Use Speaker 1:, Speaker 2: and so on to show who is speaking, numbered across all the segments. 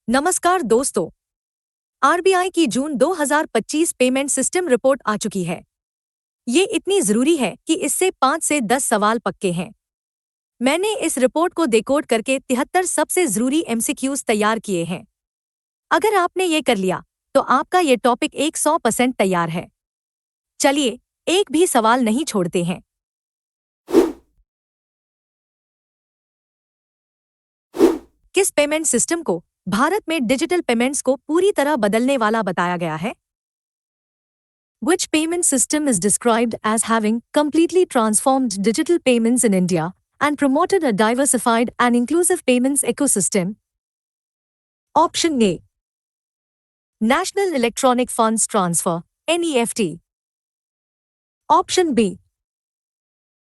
Speaker 1: नमस्कार दोस्तों। आरबीआई की जून 2025 पेमेंट सिस्टम रिपोर्ट आ चुकी है। ये इतनी जरूरी है कि इससे 5 से 10 सवाल पक्के हैं। मैंने इस रिपोर्ट को डिकोड करके 73 सबसे जरूरी एमसीक्यूज तैयार किए हैं। अगर आपने ये कर लिया तो आपका ये टॉपिक 100% तैयार है। चलिए, एक भी सवाल नहीं छोड़ते हैं। किस पेमेंट सिस्टम को भारत में डिजिटल पेमेंट्स को पूरी तरह बदलने वाला बताया गया है? Which payment system is described as having completely transformed digital payments in India and promoted a diversified and inclusive payments ecosystem? Option A. National Electronic Funds Transfer, NEFT. Option B.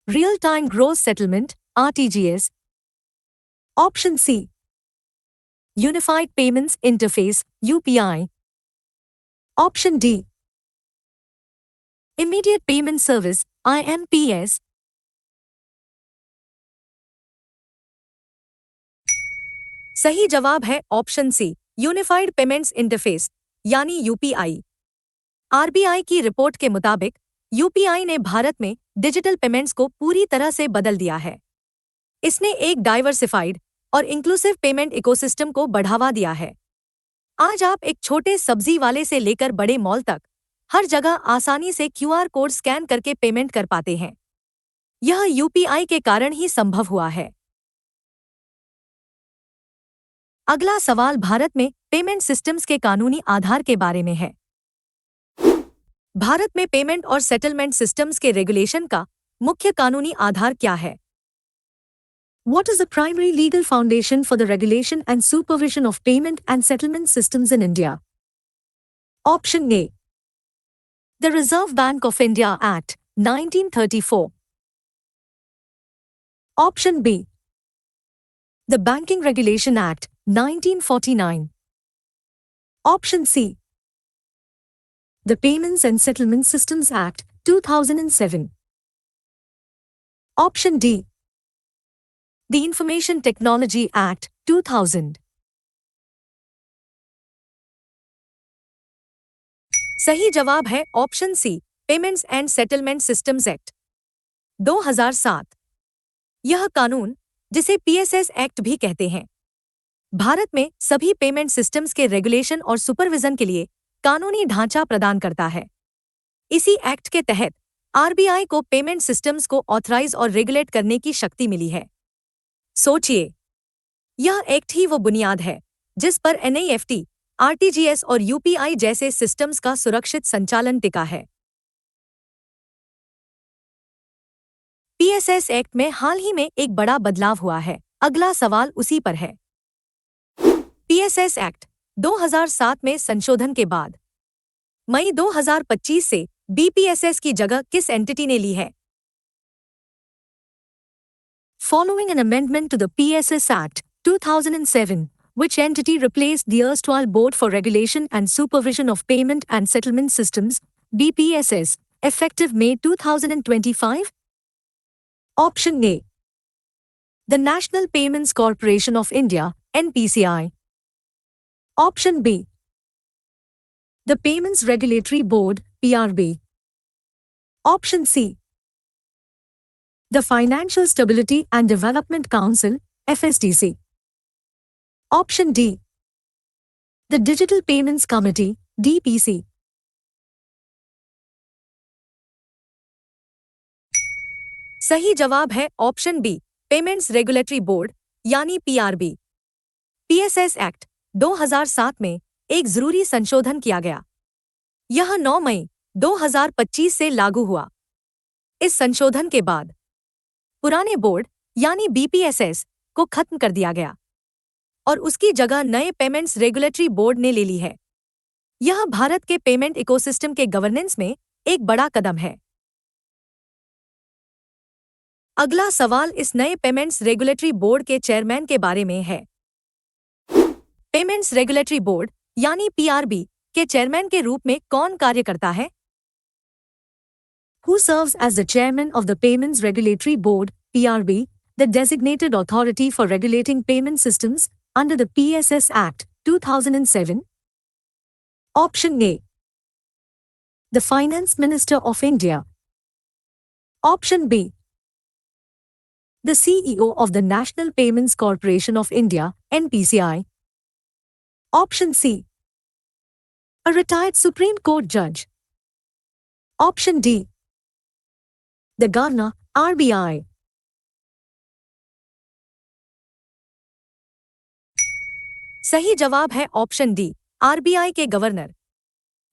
Speaker 1: Real-time Gross Settlement, RTGS. Option C. Unified Payments Interface, UPI. Option D. Immediate Payment Service, IMPS. सही जवाब है option C, unified payments interface यानी UPI. RBI की report के मुताबिक UPI ने भारत में digital payments को पूरी तरह से बदल दिया है। इसने एक डाइवर्सिफाइड और इंक्लूसिव पेमेंट इकोसिस्टम को बढ़ावा दिया है। आज आप एक छोटे सब्जी वाले से लेकर बड़े मॉल तक हर जगह आसानी से क्यूआर कोड स्कैन करके पेमेंट कर पाते हैं। यह यूपीआई के कारण ही संभव हुआ है। अगला सवाल भारत में पेमेंट सिस्टम्स के कानूनी आधार के बारे में है। भारत में पेमेंट और सेटलमेंट सिस्टम्स के रेगुलेशन का मुख्य कानूनी आधार क्या है? What is the primary legal foundation for the regulation and supervision of payment and settlement systems in India? Option A. The Reserve Bank of India Act, 1934. Option B. The Banking Regulation Act, 1949. Option C. The Payments and Settlement Systems Act, 2007. Option D. The Information Technology Act, 2000. सही जवाब है option C, payments and settlement systems act, 2007। यह कानून, जिसे PSS act भी कहते हैं, भारत में सभी पेमेंट सिस्टम्स के रेगुलेशन और सुपरविजन के लिए कानूनी ढांचा प्रदान करता है। इसी एक्ट के तहत आरबीआई को पेमेंट सिस्टम्स को ऑथराइज और रेगुलेट करने की शक्ति मिली है। सोचिए, यह एक्ट ही वो बुनियाद है जिस पर एनईएफटी, आरटीजीएस और यूपीआई जैसे सिस्टम्स का सुरक्षित संचालन टिका है। पीएसएस एक्ट में हाल ही में एक बड़ा बदलाव हुआ है। अगला सवाल उसी पर है। पीएसएस एक्ट 2007 में संशोधन के बाद मई 2025 से बीपीएसएस की जगह किस एंटिटी ने ली है? Following an amendment to the PSS Act, 2007, which entity replaced the erstwhile Board for Regulation and Supervision of Payment and Settlement Systems, BPSS, effective May 2025? Option A. The National Payments Corporation of India, NPCI. Option B. The Payments Regulatory Board, PRB. Option C. The Financial Stability and Development Council, FSDC. Option D. The Digital Payments Committee, DPC. सही जवाब है option B, payments regulatory board यानी PRB. PSS act 2007 में एक जरूरी संशोधन किया गया। यह 9 मई 2025 से लागू हुआ। इस संशोधन के बाद पुराने बोर्ड यानी बीपीएसएस को खत्म कर दिया गया और उसकी जगह नए पेमेंट्स रेगुलेटरी बोर्ड ने ले ली है। यह भारत के पेमेंट इकोसिस्टम के गवर्नेंस में एक बड़ा कदम है। अगला सवाल इस नए पेमेंट्स रेगुलेटरी बोर्ड के चेयरमैन के बारे में है। पेमेंट्स रेगुलेटरी बोर्ड यानी पीआरबी के चेयरमैन के रूप में कौन कार्य करता है? Who serves as the chairman of the Payments Regulatory Board, PRB, the designated authority for regulating payment systems under the PSS Act, 2007? Option A. The Finance Minister of India. Option B. The CEO of the National Payments Corporation of India, NPCI. Option C. A retired Supreme Court judge. Option D. The Governor, RBI. सही जवाब है option D, RBI के governor.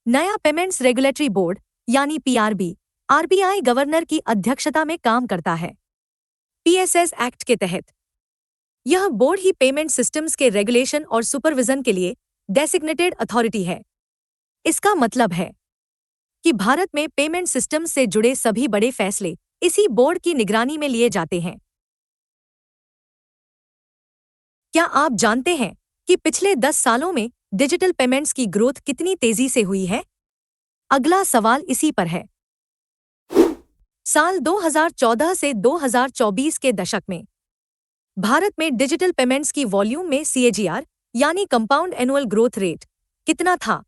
Speaker 1: नया payments regulatory board यानी PRB, RBI governor की अध्यक्षता में काम करता है। पीएसएस एक्ट के तहत यह बोर्ड ही पेमेंट सिस्टम्स के रेगुलेशन और सुपरविजन के लिए डेसिग्नेटेड अथॉरिटी है। इसका मतलब है कि भारत में पेमेंट सिस्टम से जुड़े सभी बड़े फैसले इसी बोर्ड की निगरानी में लिए जाते हैं। क्या आप जानते हैं कि पिछले 10 सालों में डिजिटल पेमेंट्स की ग्रोथ कितनी तेजी से हुई है? अगला सवाल इसी पर है। साल 2014 से 2024 के दशक में भारत में डिजिटल पेमेंट्स की वॉल्यूम में सीएजीआर यानी कंपाउंड एनुअल ग्रोथ रेट कितना था?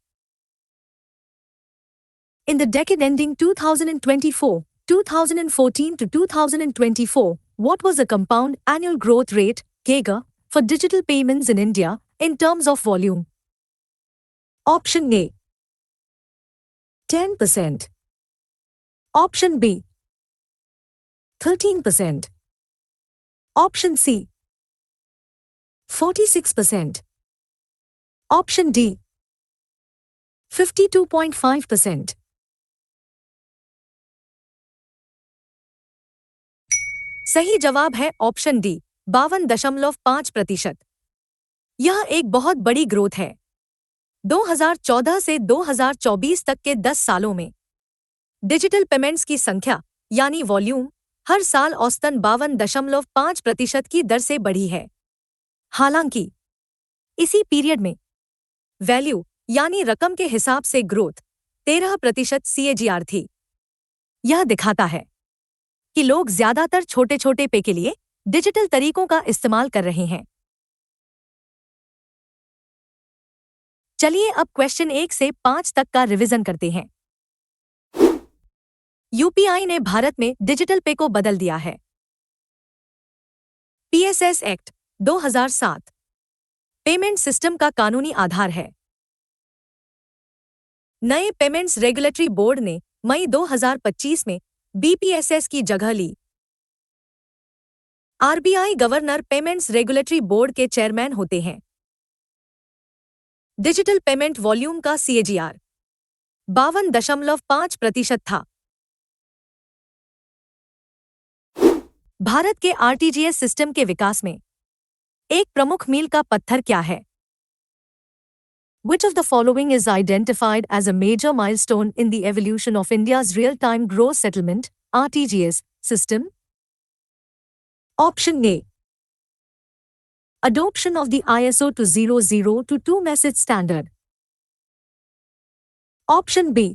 Speaker 1: In the decade ending 2024, 2014 to 2024, what was the compound annual growth rate, CAGR, for digital payments in India in terms of volume? Option A. 10%. Option B. 13%. Option C. 46%. Option D. 52.5%. सही जवाब है option D, 52.5%। यह एक बहुत बड़ी growth है। 2014 से 2024 तक के 10 सालों में डिजिटल पेमेंट्स की संख्या यानी वॉल्यूम हर साल औसतन 52.5% की दर से बढ़ी है। हालांकि इसी पीरियड में वैल्यू यानी रकम के हिसाब से ग्रोथ 13% सीएजीआर थी। यह दिखाता है कि लोग ज्यादातर छोटे छोटे पे के लिए डिजिटल तरीकों का इस्तेमाल कर रहे हैं। चलिए अब क्वेश्चन 1 से 5 तक का रिवीजन करते हैं। यूपीआई ने भारत में डिजिटल पे को बदल दिया है। पीएसएस एक्ट 2007 पेमेंट सिस्टम का कानूनी आधार है। नए पेमेंट्स रेगुलेटरी बोर्ड ने मई 2025 में बीपीएसएस की जगह ली। RBI governor payments regulatory board के चेयरमैन होते हैं। डिजिटल पेमेंट वॉल्यूम का सीएजीआर 52.5% था। भारत के आरटीजीएस सिस्टम के विकास में एक प्रमुख मील का पत्थर क्या है? Which of the following is identified as a major milestone in the evolution of India's real-time gross settlement (RTGS) system? Option A. Adoption of the ISO 2002 message standard. Option B.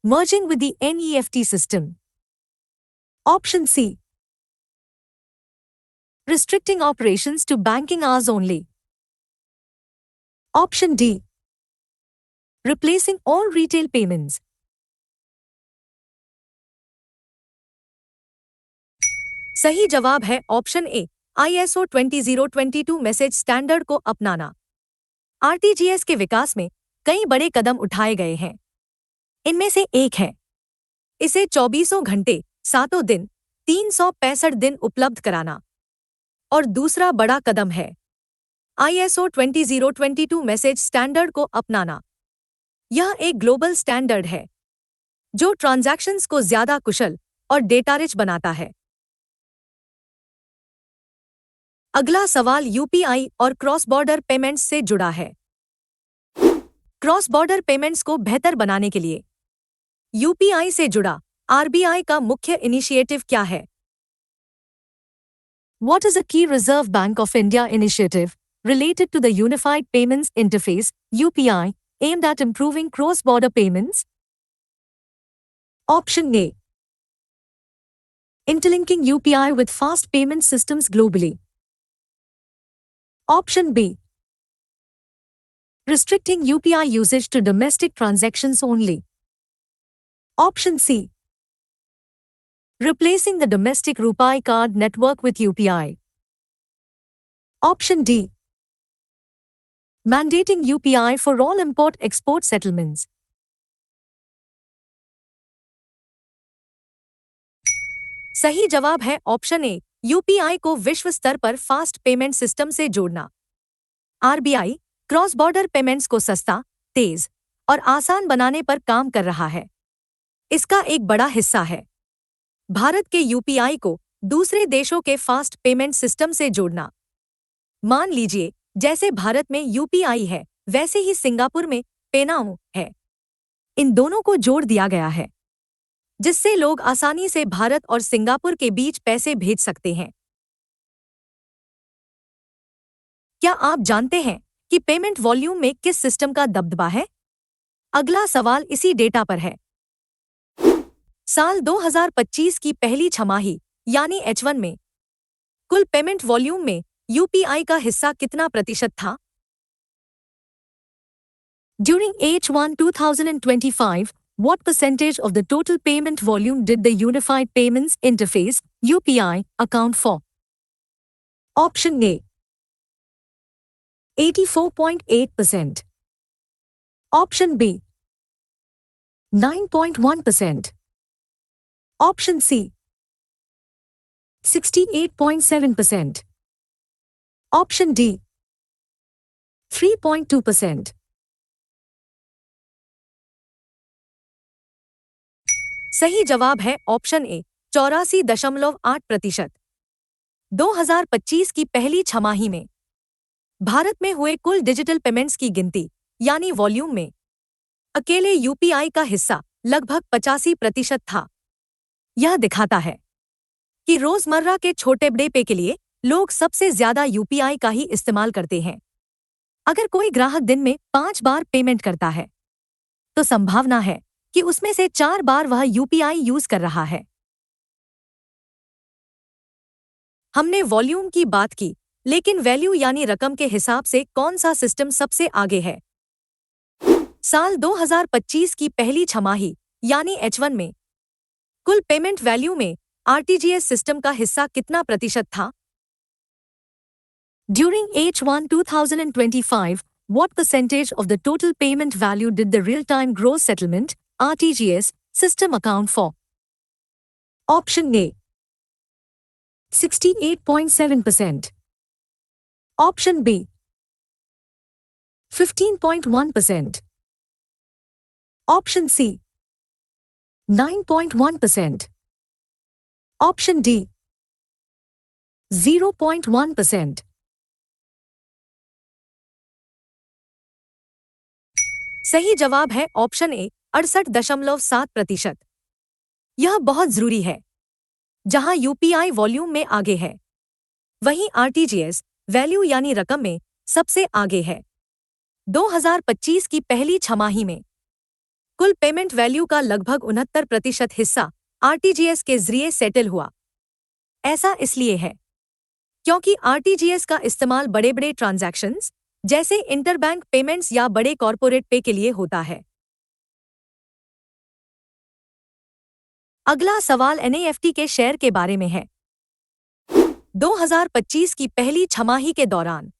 Speaker 1: Merging with the NEFT system. Option C. Restricting operations to banking hours only. Option D. Replacing all retail payments. सही जवाब है option ए, ISO 2022 message standard को अपनाना। RTGS के विकास में कई बड़े कदम उठाए गए हैं। इनमें से एक है इसे 24 घंटे, 7 दिन, 365 दिन उपलब्ध कराना। और दूसरा बड़ा कदम है ISO 2022 मैसेज स्टैंडर्ड को अपनाना। यह एक ग्लोबल स्टैंडर्ड है जो ट्रांजैक्शंस को ज्यादा कुशल और डेटा रिच बनाता है। अगला सवाल यूपीआई और क्रॉस बॉर्डर पेमेंट्स से जुड़ा है। क्रॉस बॉर्डर पेमेंट्स को बेहतर बनाने के लिए यूपीआई से जुड़ा आरबीआई का मुख्य इनिशिएटिव क्या है? What is a key Reserve Bank of India initiative related to the Unified Payments Interface (UPI) aimed at improving cross-border payments? Option A. Interlinking UPI with fast payment systems globally. Option B. restricting UPI usage to domestic transactions only. Option C. Replacing the domestic RuPay card network with UPI. Option D. Mandating UPI for all import-export settlements. सही जवाब है option ए, UPI को विश्व स्तर पर fast payment system से जोड़ना। RBI cross border payments को सस्ता, तेज और आसान बनाने पर काम कर रहा है। इसका एक बड़ा हिस्सा है भारत के यूपीआई को दूसरे देशों के फास्ट पेमेंट सिस्टम से जोड़ना। मान लीजिए जैसे भारत में यूपीआई है वैसे ही सिंगापुर में पेनाउ है। इन दोनों को जोड़ दिया गया है जिससे लोग आसानी से भारत और सिंगापुर के बीच पैसे भेज सकते हैं। क्या आप जानते हैं कि पेमेंट वॉल्यूम में किस सिस्टम का दबदबा है? अगला सवाल इसी डेटा पर है। साल 2025 की पहली छमाही यानी H1 में कुल पेमेंट वॉल्यूम में यूपीआई का हिस्सा कितना प्रतिशत था? During H1 2025, what percentage of the total payment volume did the Unified Payments Interface (UPI) account for? Option A. 84.8%. Option B. 9.1%. Option C. 68.7%. Option D. 3.2%. सही जवाब है ऑप्शन ए, 84.8%। 2025 की पहली छमाही में भारत में हुए कुल डिजिटल पेमेंट्स की गिनती यानी वॉल्यूम में अकेले यूपीआई का हिस्सा लगभग 85% था। यह दिखाता है कि रोजमर्रा के छोटे बड़े पे के लिए लोग सबसे ज्यादा यूपीआई का ही इस्तेमाल करते हैं। अगर कोई ग्राहक दिन में 5 बार पेमेंट करता है तो संभावना है कि उसमें से 4 बार वह यूपीआई यूज कर रहा है। हमने वॉल्यूम की बात की, लेकिन वैल्यू यानी रकम के हिसाब से कौन सा सिस्टम सबसे आगे है? साल 2025 की पहली छमाही यानी H1 में कुल पेमेंट वैल्यू में आरटीजीएस सिस्टम का हिस्सा कितना प्रतिशत था? During H1 2025, what percentage of the total payment value did the real-time gross settlement (RTGS) system account for? Option A. 68.7%. Option B. 15.1%. Option C. 9.1%. Option D. 0.1%. सही जवाब है ऑप्शन ए, 68.7%। यह बहुत जरूरी है। जहां यूपीआई वॉल्यूम में आगे है, वहीं आरटीजीएस वैल्यू यानी रकम में सबसे आगे है। 2025 की पहली छमाही में कुल पेमेंट वैल्यू का लगभग 69% हिस्सा आरटीजीएस के जरिए सेटल हुआ। ऐसा इसलिए है क्योंकि आरटीजीएस का इस्तेमाल बड़े बड़े ट्रांजैक्शंस जैसे इंटरबैंक पेमेंट्स या बड़े कॉर्पोरेट पे के लिए होता है। अगला सवाल एनईएफटी के शेयर के बारे में है। 2025 की पहली छमाही के दौरान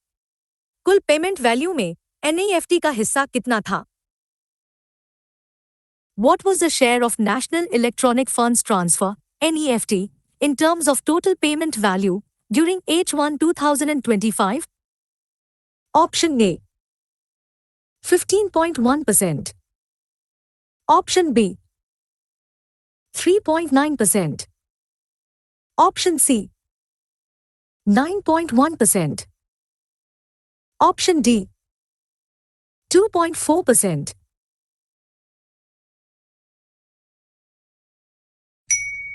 Speaker 1: कुल पेमेंट वैल्यू में एनईएफटी का हिस्सा कितना था? What was the share of National Electronic Funds Transfer (NEFT) in terms of total payment value during H1 2025? Option A. 15.1%. Option B. 3.9%. Option C. 9.1%. Option D. 2.4%.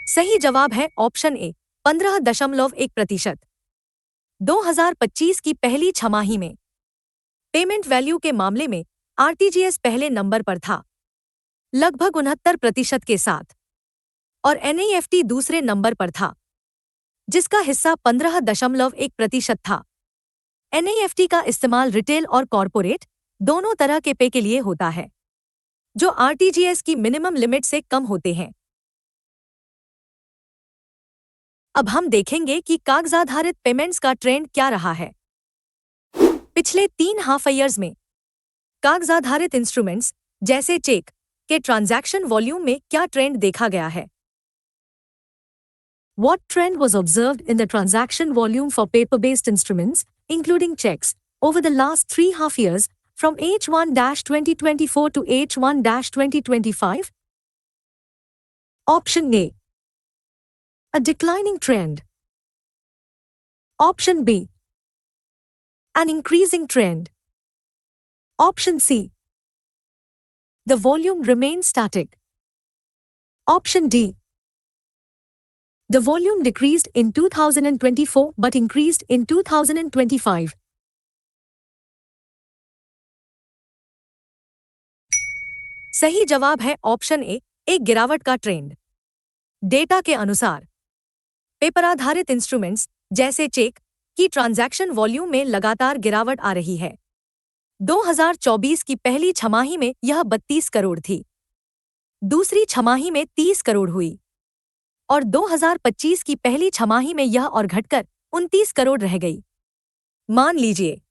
Speaker 1: सही जवाब है ऑप्शन ए, 15.1%। 2025 की पहली छमाही में पेमेंट वैल्यू के मामले में आरटीजीएस पहले नंबर पर था लगभग 69% के साथ, और एनईएफटी दूसरे नंबर पर था जिसका हिस्सा 15.1% था। एनईएफटी का इस्तेमाल रिटेल और कॉर्पोरेट दोनों तरह के पे के लिए होता है, जो आरटीजीएस की मिनिमम लिमिट से कम होते हैं। अब हम देखेंगे कि कागजाधारित पेमेंट्स का ट्रेंड क्या रहा है। पिछले 3.5 ईयर्स में कागजाधारित इंस्ट्रूमेंट्स जैसे चेक के ट्रांजैक्शन वॉल्यूम में क्या ट्रेंड देखा गया है? What trend was observed in the transaction volume for paper-based instruments, including checks, over the last 3.5 years, from H1-2024 to H1-2025? Option A. A declining trend. Option B. An increasing trend. Option C. The volume remains static. Option D. The volume decreased in 2024 but increased in 2025. सही जवाब है option ए, एक गिरावट का trend. Data के अनुसार paper आधारित instruments जैसे चेक की ट्रांजैक्शन वॉल्यूम में लगातार गिरावट आ रही है। 2024 की पहली छमाही में यह 32 करोड़ थी, दूसरी छमाही में 30 करोड़ हुई और 2025 की पहली छमाही में यह और घटकर 29 करोड़ रह गई। मान लीजिए,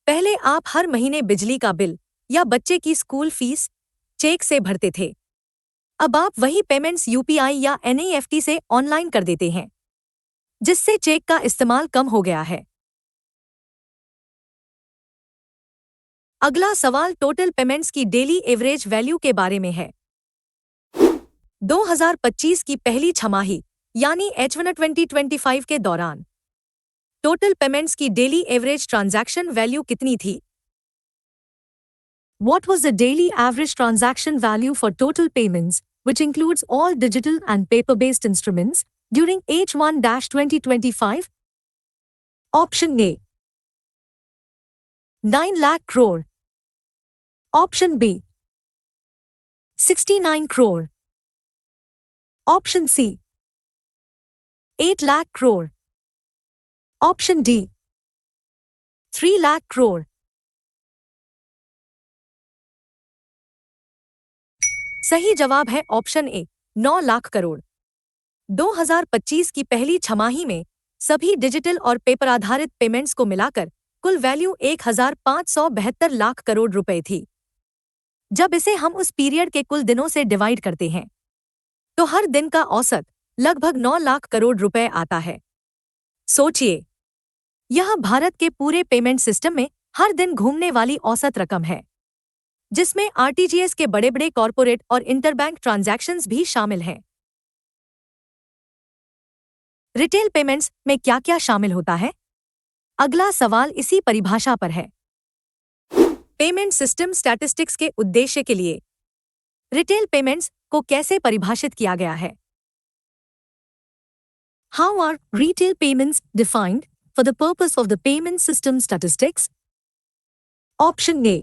Speaker 1: पहले आप हर महीने बिजली का बिल या बच्चे की स्कूल फीस चेक से भरते थे। अब आप वही पेमेंट्स यूपीआई या एनईएफटी से ऑनलाइन कर देते हैं, जिससे चेक का इस्तेमाल कम हो गया है। अगला सवाल टोटल पेमेंट्स की डेली एवरेज वैल्यू के बारे में है। 2025 की पहली छमाही यानी H1 2025 के दौरान टोटल पेमेंट्स की डेली एवरेज ट्रांजैक्शन वैल्यू कितनी थी? What was the daily average transaction value for total payments, which includes all digital and paper-based instruments, during H1-2025? Option A. 9 lakh crore. Option B. 69 crore. Option C. 8 lakh crore. Option D. 3 lakh crore. सही जवाब है option ए, 9 लाख करोड़। 2025 की पहली छमाही में सभी digital और paper आधारित पेमेंट्स को मिलाकर कुल वैल्यू 1572 लाख करोड़ रुपए थी। जब इसे हम उस पीरियड के कुल दिनों से डिवाइड करते हैं, तो हर दिन का औसत लगभग 9 लाख करोड़ रुपए आता है। सोचिए, यह भारत के पूरे पेमेंट सिस्टम में हर दिन घूमने वाली औसत रकम है, जिसमें आरटीजीएस के बड़े बड़े कॉर्पोरेट और इंटरबैंक ट्रांजैक्शंस भी शामिल हैं। रिटेल पेमेंट्स में क्या क्या शामिल होता है? अगला सवाल इसी परिभाषा पर है। पेमेंट सिस्टम स्टैटिस्टिक्स के उद्देश्य के लिए रिटेल पेमेंट्स को कैसे परिभाषित किया गया है? How are retail payments defined for the purpose of the payment system statistics? Option A.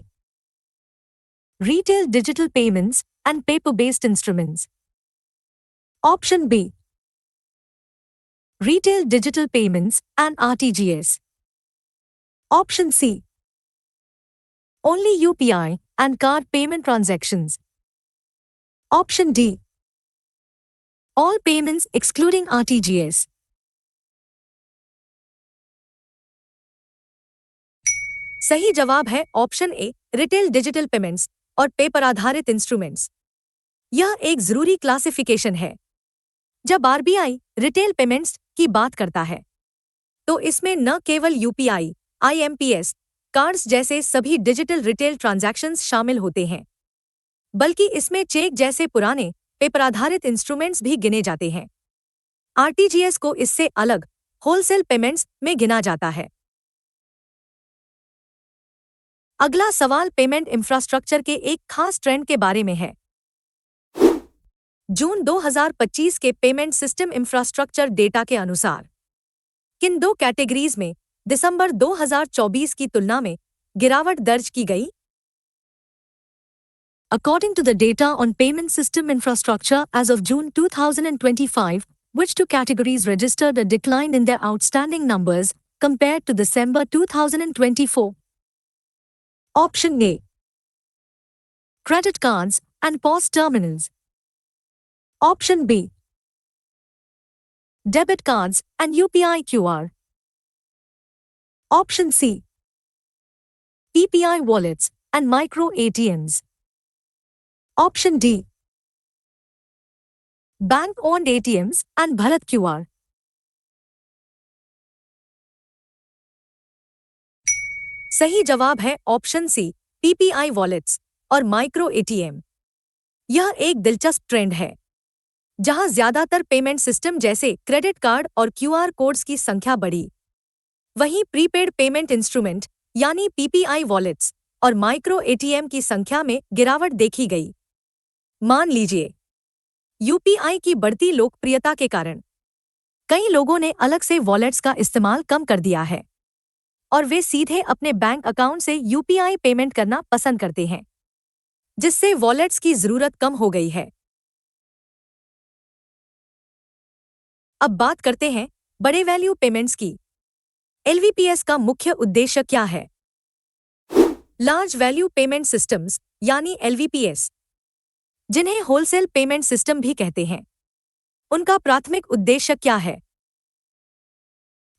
Speaker 1: Retail digital payments and paper-based instruments. Option B. Retail digital payments and RTGS. Option C. Only UPI and card payment transactions. Option D. All payments excluding RTGS. सही जवाब है option ए, retail digital payments और paper आधारित instruments. यह एक जरूरी classification है। जब आरबीआई रिटेल पेमेंट्स की बात करता है, तो इसमें न केवल यूपीआई, आईएमपीएस, कार्ड्स जैसे सभी डिजिटल रिटेल ट्रांजैक्शंस शामिल होते हैं, बल्कि इसमें चेक जैसे पुराने पेपर आधारित इंस्ट्रूमेंट्स भी गिने जाते हैं। आरटीजीएस को इससे अलग होलसेल पेमेंट्स में गिना जाता है। अगला सवाल पेमेंट इंफ्रास्ट्रक्चर के एक खास ट्रेंड के बारे में है। जून 2025 के पेमेंट सिस्टम इंफ्रास्ट्रक्चर डेटा के अनुसार किन दो कैटेगरीज में दिसंबर 2024 की तुलना में गिरावट दर्ज की गई? According to the data on payment system infrastructure as of June 2025, which two categories registered a decline in their outstanding numbers compared to December 2024? Option A. Credit cards and POS terminals. Option B. Debit cards and UPI QR. Option C. PPI wallets and micro ATMs. Option D. Bank-owned ATMs and Bharat QR. सही जवाब है option सी, PPI wallets और micro ATM. यह एक दिलचस्प trend है जहां ज्यादातर पेमेंट सिस्टम जैसे क्रेडिट कार्ड और क्यूआर कोड्स की संख्या बढ़ी। वहीं प्रीपेड पेमेंट इंस्ट्रूमेंट यानी पीपीआई वॉलेट्स और माइक्रो एटीएम की संख्या में गिरावट देखी गई। मान लीजिए, यूपीआई की बढ़ती लोकप्रियता के कारण कई लोगों ने अलग से वॉलेट्स का इस्तेमाल कम कर दिया है और वे सीधे अपने बैंक अकाउंट से यूपीआई पेमेंट करना पसंद करते हैं, जिससे वॉलेट्स की जरूरत कम हो गई है। अब बात करते हैं बड़े वैल्यू पेमेंट्स की। एलवीपीएस का मुख्य उद्देश्य क्या है? लार्ज वैल्यू पेमेंट सिस्टम्स यानी एलवीपीएस, जिन्हें होलसेल पेमेंट सिस्टम भी कहते हैं, उनका प्राथमिक उद्देश्य क्या है?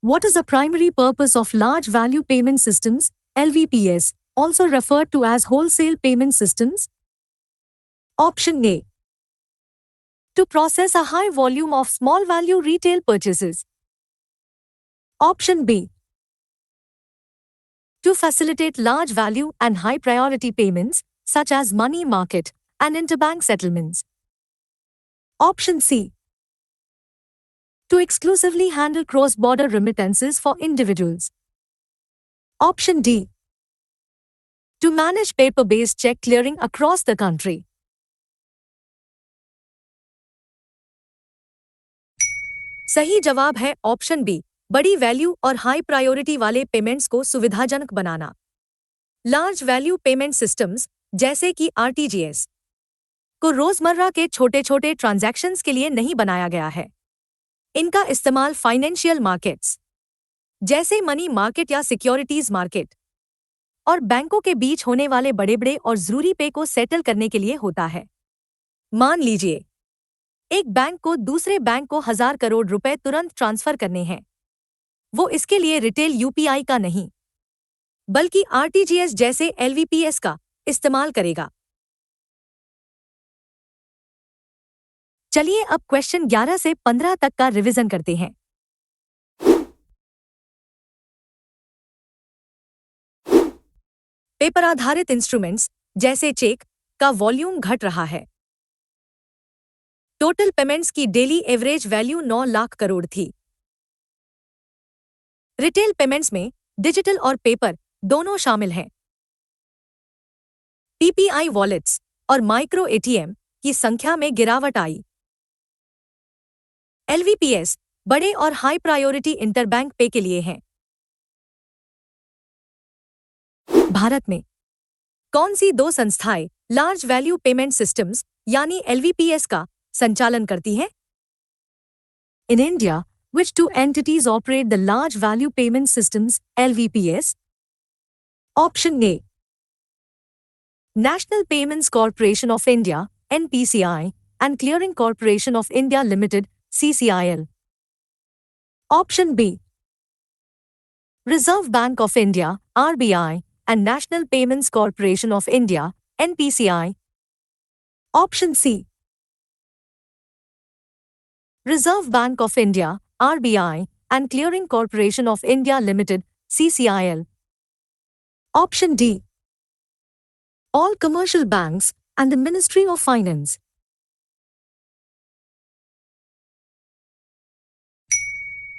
Speaker 1: What is the primary purpose of large value payment systems, LVPS, also referred to as wholesale payment systems? Option A. To process a high volume of small value retail purchases. Option B. To facilitate large value and high priority payments, such as money market and interbank settlements. Option C. To exclusively handle cross-border remittances for individuals. Option D. To manage paper-based check clearing across the country. सही जवाब है option B, बड़ी value और high priority वाले payments को सुविधाजनक बनाना। Large value payment systems जैसे कि आरटीजीएस को रोजमर्रा के छोटे छोटे ट्रांजैक्शंस के लिए नहीं बनाया गया है। इनका इस्तेमाल फाइनेंशियल मार्केट्स जैसे मनी मार्केट या सिक्योरिटीज मार्केट और बैंकों के बीच होने वाले बड़े बड़े और जरूरी पे को सेटल करने के लिए होता है। मान लीजिए, एक बैंक को दूसरे बैंक को 1000 करोड़ रुपए तुरंत ट्रांसफर करने हैं। वो इसके लिए रिटेल यूपीआई का नहीं, बल्कि आरटीजीएस जैसे एलवीपीएस का इस्तेमाल करेगा। चलिए अब क्वेश्चन 11 से 15 तक का रिवीजन करते हैं। पेपर आधारित इंस्ट्रूमेंट्स जैसे चेक का वॉल्यूम घट रहा है। टोटल पेमेंट्स की daily average value 9 lakh crore थी। रिटेल पेमेंट्स में डिजिटल और पेपर दोनों शामिल हैं। पीपीआई वॉलेट्स और माइक्रो एटीएम की संख्या में गिरावट आई। एलवीपीएस बड़े और हाई प्रायोरिटी इंटरबैंक पे के लिए हैं। भारत में कौन सी दो संस्थाएं लार्ज वैल्यू पेमेंट सिस्टम्स यानी एलवीपीएस का संचालन करती हैं? In India, which two entities operate the large value payment systems LVPS? Option A. National Payments Corporation of India NPCI and Clearing Corporation of India Limited CCIL. Option B. Reserve Bank of India RBI and National Payments Corporation of India NPCI. Option C. Reserve Bank of India RBI and Clearing Corporation of India Limited CCIL. Option D. All commercial banks and the Ministry of Finance.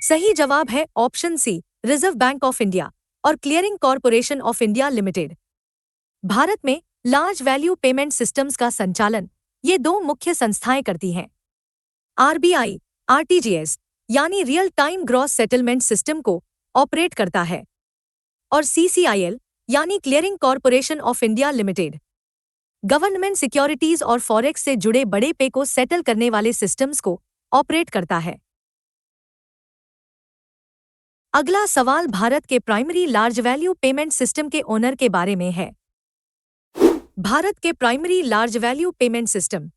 Speaker 1: सही जवाब है option C, reserve bank of India और Clearing Corporation of India Limited. Bharat में large value payment systems का संचालन ये दो मुख्य संस्थाएं करती हैं। आरबीआई आरटीजीएस यानी real time gross settlement system को ऑपरेट करता है और सीसीआईएल यानी clearing Corporation of India limited government securities और फॉरेक्स से जुड़े बड़े पे को सेटल करने वाले सिस्टम्स को ऑपरेट करता है। अगला सवाल भारत के primary large value payment system के ओनर के बारे में है। भारत के primary large value payment system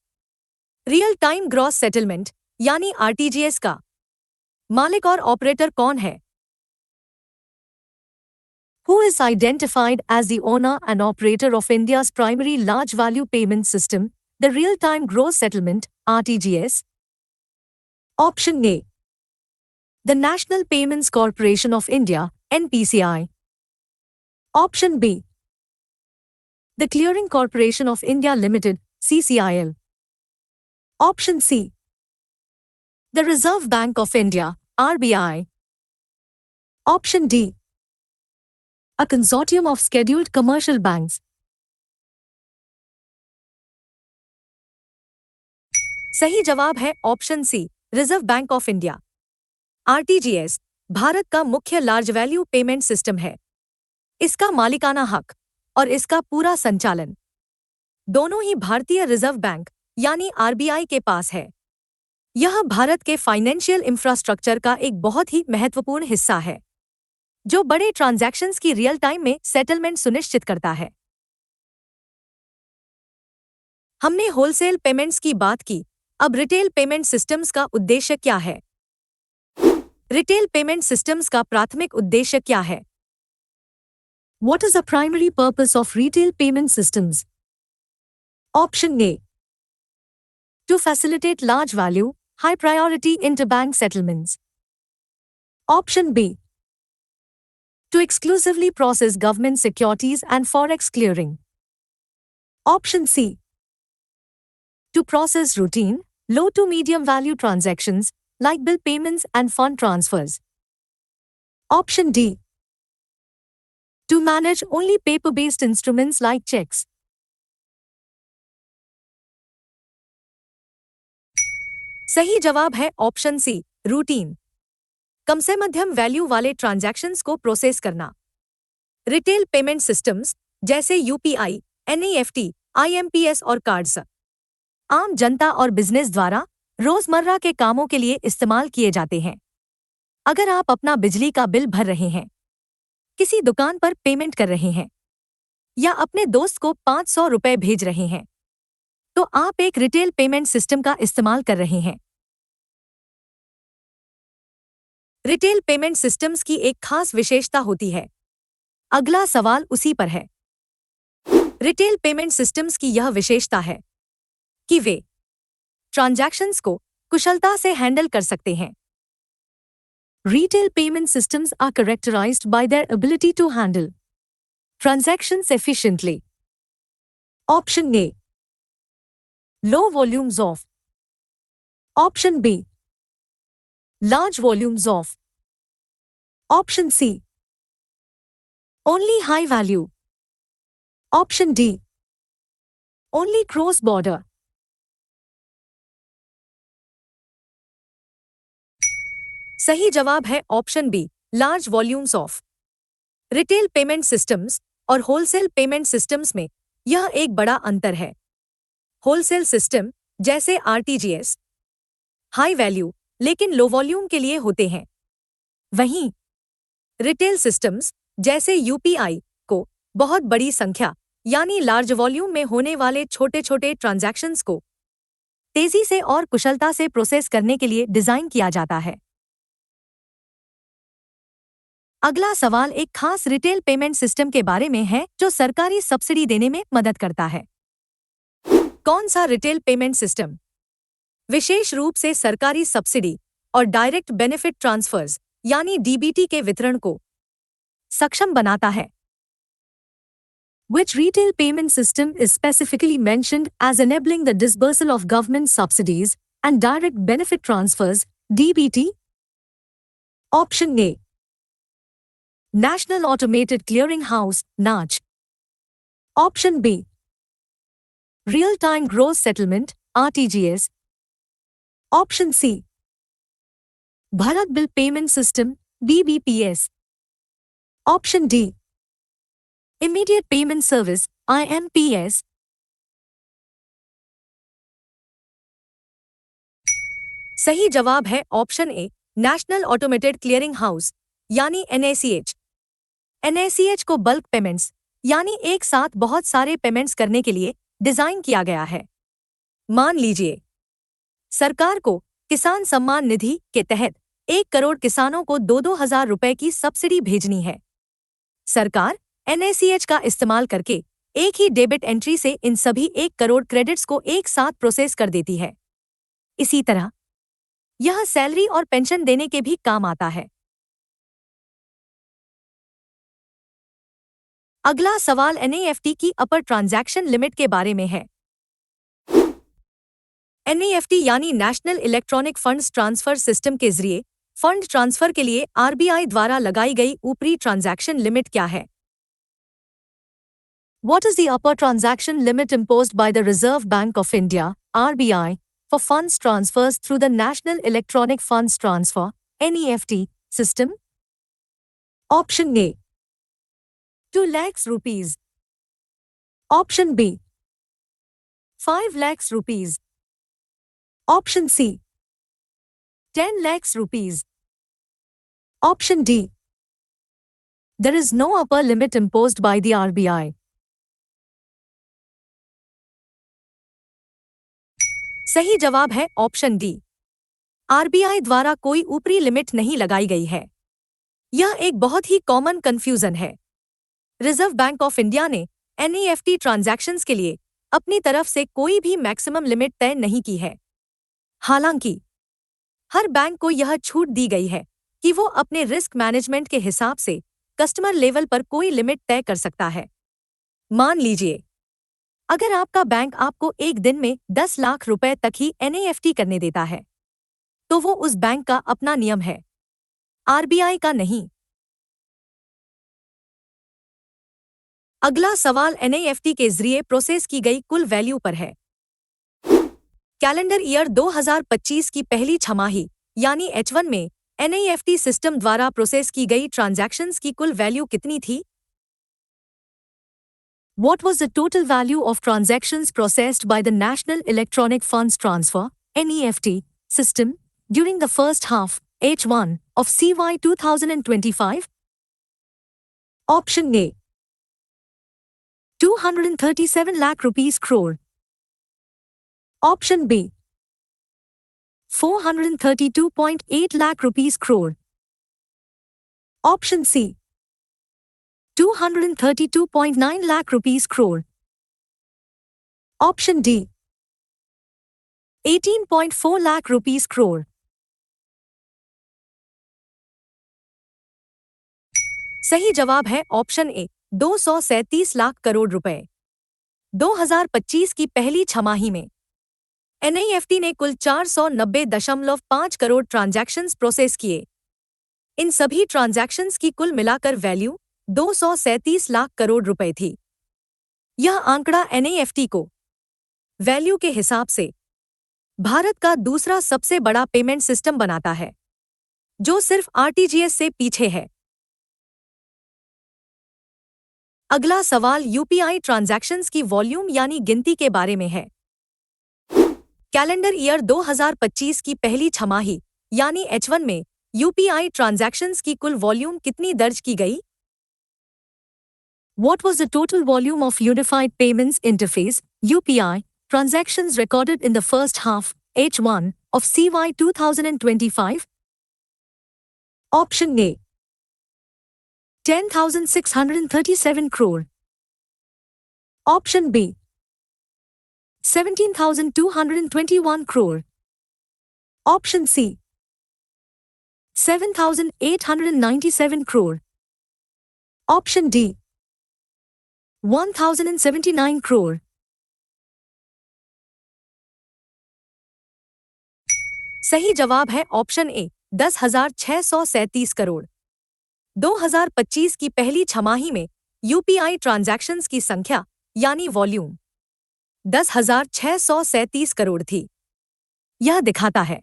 Speaker 1: real time gross settlement यानी आरटीजीएस का मालिक और ऑपरेटर कौन है? Who is identified as the owner and operator of India's primary large value payment system, the real time gross settlement (RTGS)? Option A. The National Payments Corporation of India (NPCI). Option B. The Clearing Corporation of India Limited (CCIL). Option C. The Reserve Bank of India (RBI). Option D. A consortium of scheduled commercial banks. सही जवाब है option C, reserve bank of India. RTGS Bharat का मुख्य large value payment system है। इसका मालिकाना हक और इसका पूरा संचालन दोनों ही भारतीय रिजर्व बैंक यानी आरबीआई के पास है। यह भारत के फाइनेंशियल इंफ्रास्ट्रक्चर का एक बहुत ही महत्वपूर्ण हिस्सा है, जो बड़े ट्रांजैक्शंस की रियल टाइम में सेटलमेंट सुनिश्चित करता है। हमने होलसेल पेमेंट्स की बात की, अब रिटेल पेमेंट सिस्टम्स का उद्देश्य क्या है? रिटेल पेमेंट सिस्टम्स का प्राथमिक उद्देश्य क्या है? What is the primary purpose of retail payment systems? Option A. To facilitate large value, high priority interbank settlements. Option B. To exclusively process government securities and forex clearing. Option C. To process routine, low to medium value transactions like bill payments and fund transfers. Option D. To manage only paper-based instruments like checks. सही जवाब है option सी, routine. कम से मध्यम value वाले transactions को process करना। Retail payment systems जैसे UPI, NEFT, IMPS और कार्ड्स आम जनता और बिजनेस द्वारा रोजमर्रा के कामों के लिए इस्तेमाल किए जाते हैं। अगर आप अपना बिजली का बिल भर रहे हैं, किसी दुकान पर पेमेंट कर रहे हैं या अपने दोस्त को 500 रुपए भेज रहे हैं, तो आप एक रिटेल पेमेंट सिस्टम का इस्तेमाल कर रहे हैं। रिटेल पेमेंट सिस्टम्स की एक खास विशेषता होती है। अगला सवाल उसी पर है। रिटेल पेमेंट सिस्टम्स की यह विशेषता है कि वे ट्रांजैक्शंस को कुशलता से हैंडल कर सकते हैं। Retail payment systems are characterized by their ability to handle transactions efficiently. Option A. Low volumes of. Option B. Large volumes of. Option C. Only high value. Option D. Only cross border. सही जवाब है option B, large volumes of. Retail payment systems और wholesale payment systems में यह एक बड़ा अंतर है। होलसेल सिस्टम जैसे आरटीजीएस हाई वैल्यू लेकिन लो वॉल्यूम के लिए होते हैं। वहीं रिटेल सिस्टम्स जैसे यूपीआई को बहुत बड़ी संख्या यानी लार्ज वॉल्यूम में होने वाले छोटे छोटे ट्रांजैक्शंस को तेजी से और कुशलता से प्रोसेस करने के लिए डिजाइन किया जाता है। अगला सवाल एक खास रिटेल पेमेंट सिस्टम के बारे में है जो सरकारी सब्सिडी देने में मदद करता है। कौन सा रिटेल पेमेंट सिस्टम विशेष रूप से सरकारी सब्सिडी और डायरेक्ट बेनिफिट ट्रांसफर्स यानी डीबीटी के वितरण को सक्षम बनाता है? Which retail payment system is specifically mentioned as enabling the disbursal of government subsidies and direct benefit transfers (DBT)? Option A. National Automated Clearing House (NACH). Option B. Real Time Gross Settlement (RTGS). Option C. Bharat Bill Payment System (BBPS). Option D. Immediate Payment Service (IMPS). सही जवाब है option ए, national automated clearing house यानी NACH. NACH को bulk payments यानी एक साथ बहुत सारे पेमेंट्स करने के लिए डिजाइन किया गया है। मान लीजिए सरकार को किसान सम्मान निधि के तहत 1 करोड़ किसानों को 2-2 हजार रुपए की सब्सिडी भेजनी है। सरकार NACH का इस्तेमाल करके एक ही डेबिट एंट्री से इन सभी 1 करोड़ क्रेडिट्स को एक साथ प्रोसेस कर देती है। इसी तरह यह सैलरी और पेंशन देने के भी काम आता है। अगला सवाल NEFT की अपर ट्रांजैक्शन लिमिट के बारे में है। NEFT यानी national electronic funds transfer system के जरिए फंड ट्रांसफर के लिए RBI द्वारा लगाई गई ऊपरी ट्रांजैक्शन लिमिट क्या है? What is the upper transaction limit imposed by the Reserve Bank of India (RBI) for funds transfers through the National Electronic Funds Transfer (NEFT) system? Option A 2 lakhs rupees. Option B 5 lakhs rupees. Option C 10 lakhs rupees. Option D there is no upper limit imposed by the RBI. सही जवाब है option D. RBI द्वारा कोई ऊपरी limit नहीं लगाई गई है। यह एक बहुत ही कॉमन कंफ्यूजन है। रिजर्व बैंक ऑफ इंडिया ने NEFT ट्रांजैक्शंस के लिए अपनी तरफ से कोई भी मैक्सिमम लिमिट तय नहीं की है। हालांकि हर बैंक को यह छूट दी गई है कि वो अपने रिस्क मैनेजमेंट के हिसाब से कस्टमर लेवल पर कोई लिमिट तय कर सकता है। मान लीजिए अगर आपका बैंक आपको एक दिन में 10 लाख रुपए तक ही NEFT करने देता है तो वो उस बैंक का अपना नियम है, RBI का नहीं। अगला सवाल NEFT के जरिए प्रोसेस की गई कुल वैल्यू पर है। कैलेंडर ईयर 2025 की पहली छमाही यानी H1 में NEFT सिस्टम द्वारा प्रोसेस की गई ट्रांजैक्शंस की कुल वैल्यू कितनी थी? What was the total value of transactions processed by the National Electronic Funds Transfer (NEFT) system during the first half H1 of CY 2025? Option A 237 lakh rupees crore. Option B 432.8 lakh rupees crore. Option C 232.9 lakh rupees crore. Option D 18.4 lakh rupees crore. सही जवाब है option ए 237 लाख करोड़ रुपए। 2025 की पहली छमाही में NEFT ने कुल 490.5 करोड़ ट्रांजैक्शंस प्रोसेस किए। इन सभी ट्रांजैक्शंस की कुल मिलाकर वैल्यू 237 लाख करोड़ रुपए थी। यह आंकड़ा NEFT को वैल्यू के हिसाब से भारत का दूसरा सबसे बड़ा पेमेंट सिस्टम बनाता है, जो सिर्फ RTGS से पीछे है। अगला सवाल UPI ट्रांजैक्शंस की वॉल्यूम यानी गिनती के बारे में है। कैलेंडर ईयर 2025 की पहली छमाही यानी H1 में UPI ट्रांजैक्शंस की कुल वॉल्यूम कितनी दर्ज की गई? What was the total volume of Unified Payments Interface (UPI) transactions recorded in the first half H1 of CY 2025? Option A 10,637 crore. Option B 17,221 crore. Option C 7,897 crore. Option D 1,079 crore. सही जवाब है option ए 10,637 करोड़। 2025 की पहली छमाही में UPI transactions की संख्या यानी वॉल्यूम 10,637 करोड़ थी। यह दिखाता है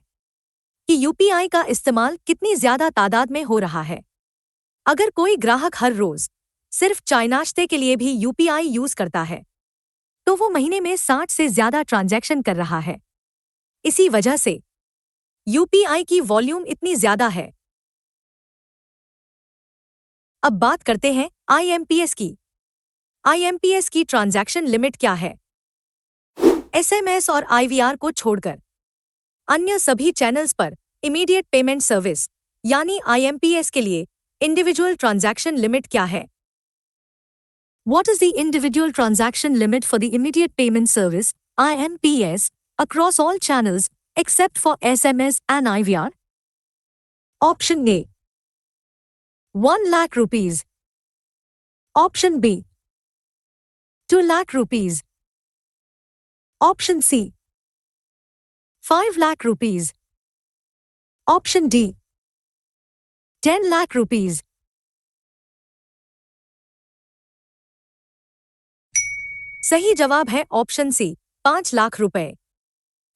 Speaker 1: कि UPI का इस्तेमाल कितनी ज्यादा तादाद में हो रहा है। अगर कोई ग्राहक हर रोज सिर्फ चाय नाश्ते के लिए भी UPI यूज करता है तो वो महीने में 60 से ज्यादा ट्रांजैक्शन कर रहा है। इसी वजह से UPI की वॉल्यूम इतनी ज्यादा है। अब बात करते हैं IMPS की। IMPS की ट्रांजैक्शन लिमिट क्या है? SMS और IVR को छोड़कर अन्य सभी चैनल्स पर इमीडिएट पेमेंट सर्विस यानी IMPS के लिए इंडिविजुअल ट्रांजैक्शन लिमिट क्या है? What is the individual transaction limit for the immediate payment service IMPS across all channels except for SMS and IVR? Option A 1 lakh rupees. Option B 2 lakh rupees. Option C 5 lakh rupees. Option D 10 lakh rupees. सही जवाब है option सी 5 लाख रुपए।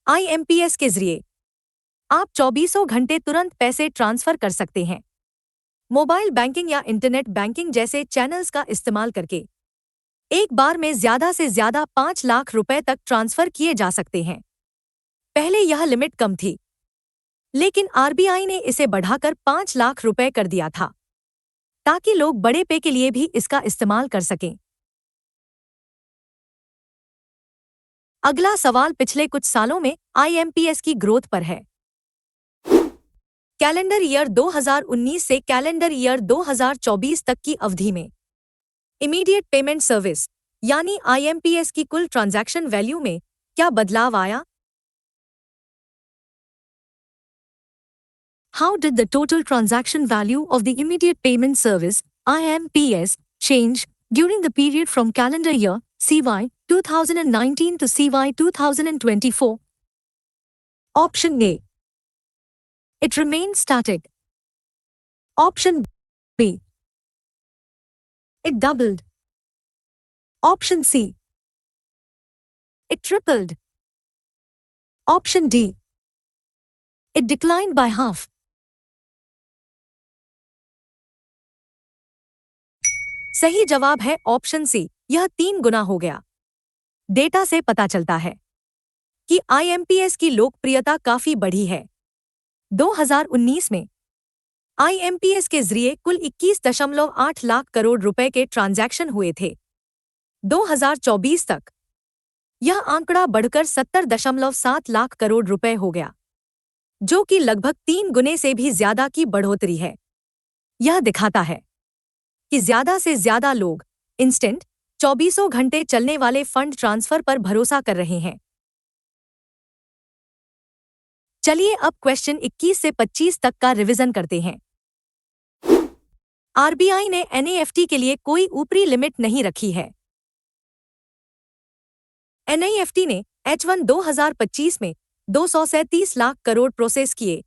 Speaker 1: IMPS के जरिए आप 24 घंटे तुरंत पैसे ट्रांसफर कर सकते हैं। मोबाइल बैंकिंग या इंटरनेट बैंकिंग जैसे चैनल्स का इस्तेमाल करके एक बार में ज्यादा से ज्यादा 5 लाख रुपए तक ट्रांसफर किए जा सकते हैं। पहले यह लिमिट कम थी, लेकिन RBI ने इसे बढ़ाकर 5 लाख रुपए कर दिया था, ताकि लोग बड़े पे के लिए भी इसका इस्तेमाल कर सकें। अगला सवाल पिछले कुछ सालों में IMPS की ग्रोथ पर है। कैलेंडर ईयर 2019 से कैलेंडर ईयर 2024 तक की अवधि में इमीडिएट पेमेंट सर्विस यानी IMPS की कुल ट्रांजैक्शन वैल्यू में क्या बदलाव आया? How did the total transaction value of the immediate payment service IMPS change during the period from calendar year CY 2019 to CY 2024? Option A. It remained static. Option B. It doubled. Option C. It tripled. Option D. It declined by half. सही जवाब है option सी, यह 3 गुना हो गया। Data से पता चलता है कि IMPS की लोकप्रियता काफी बढ़ी है। 2019 में IMPS के जरिए कुल 21.8 लाख करोड़ रुपए के ट्रांजैक्शन हुए थे। 2024 तक यह आंकड़ा बढ़कर 70.7 लाख करोड़ रुपए हो गया, जो कि लगभग 3 गुने से भी ज्यादा की बढ़ोतरी है। यह दिखाता है कि ज्यादा से ज्यादा लोग इंस्टेंट 24 घंटे चलने वाले फंड ट्रांसफर पर भरोसा कर रहे हैं। चलिए अब क्वेश्चन 21 से 25 तक का रिवीजन करते हैं। RBI ने NEFT के लिए कोई ऊपरी लिमिट नहीं रखी है। NEFT ने H1 2025 में 237 लाख करोड़ प्रोसेस किए।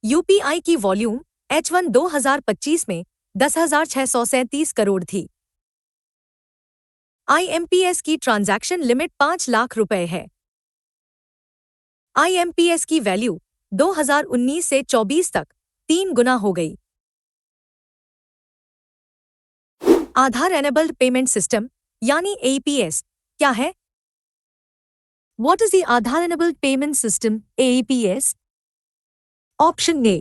Speaker 1: UPI की वॉल्यूम H1 2025 में 10,637 करोड़ थी। IMPS की ट्रांजैक्शन लिमिट 5 लाख रुपए है। IMPS की वैल्यू 2019 से 24 तक 3 गुना हो गई। आधार एनेबल्ड पेमेंट सिस्टम यानी APS क्या है? What is the Aadhaar enabled payment system APS? Option A.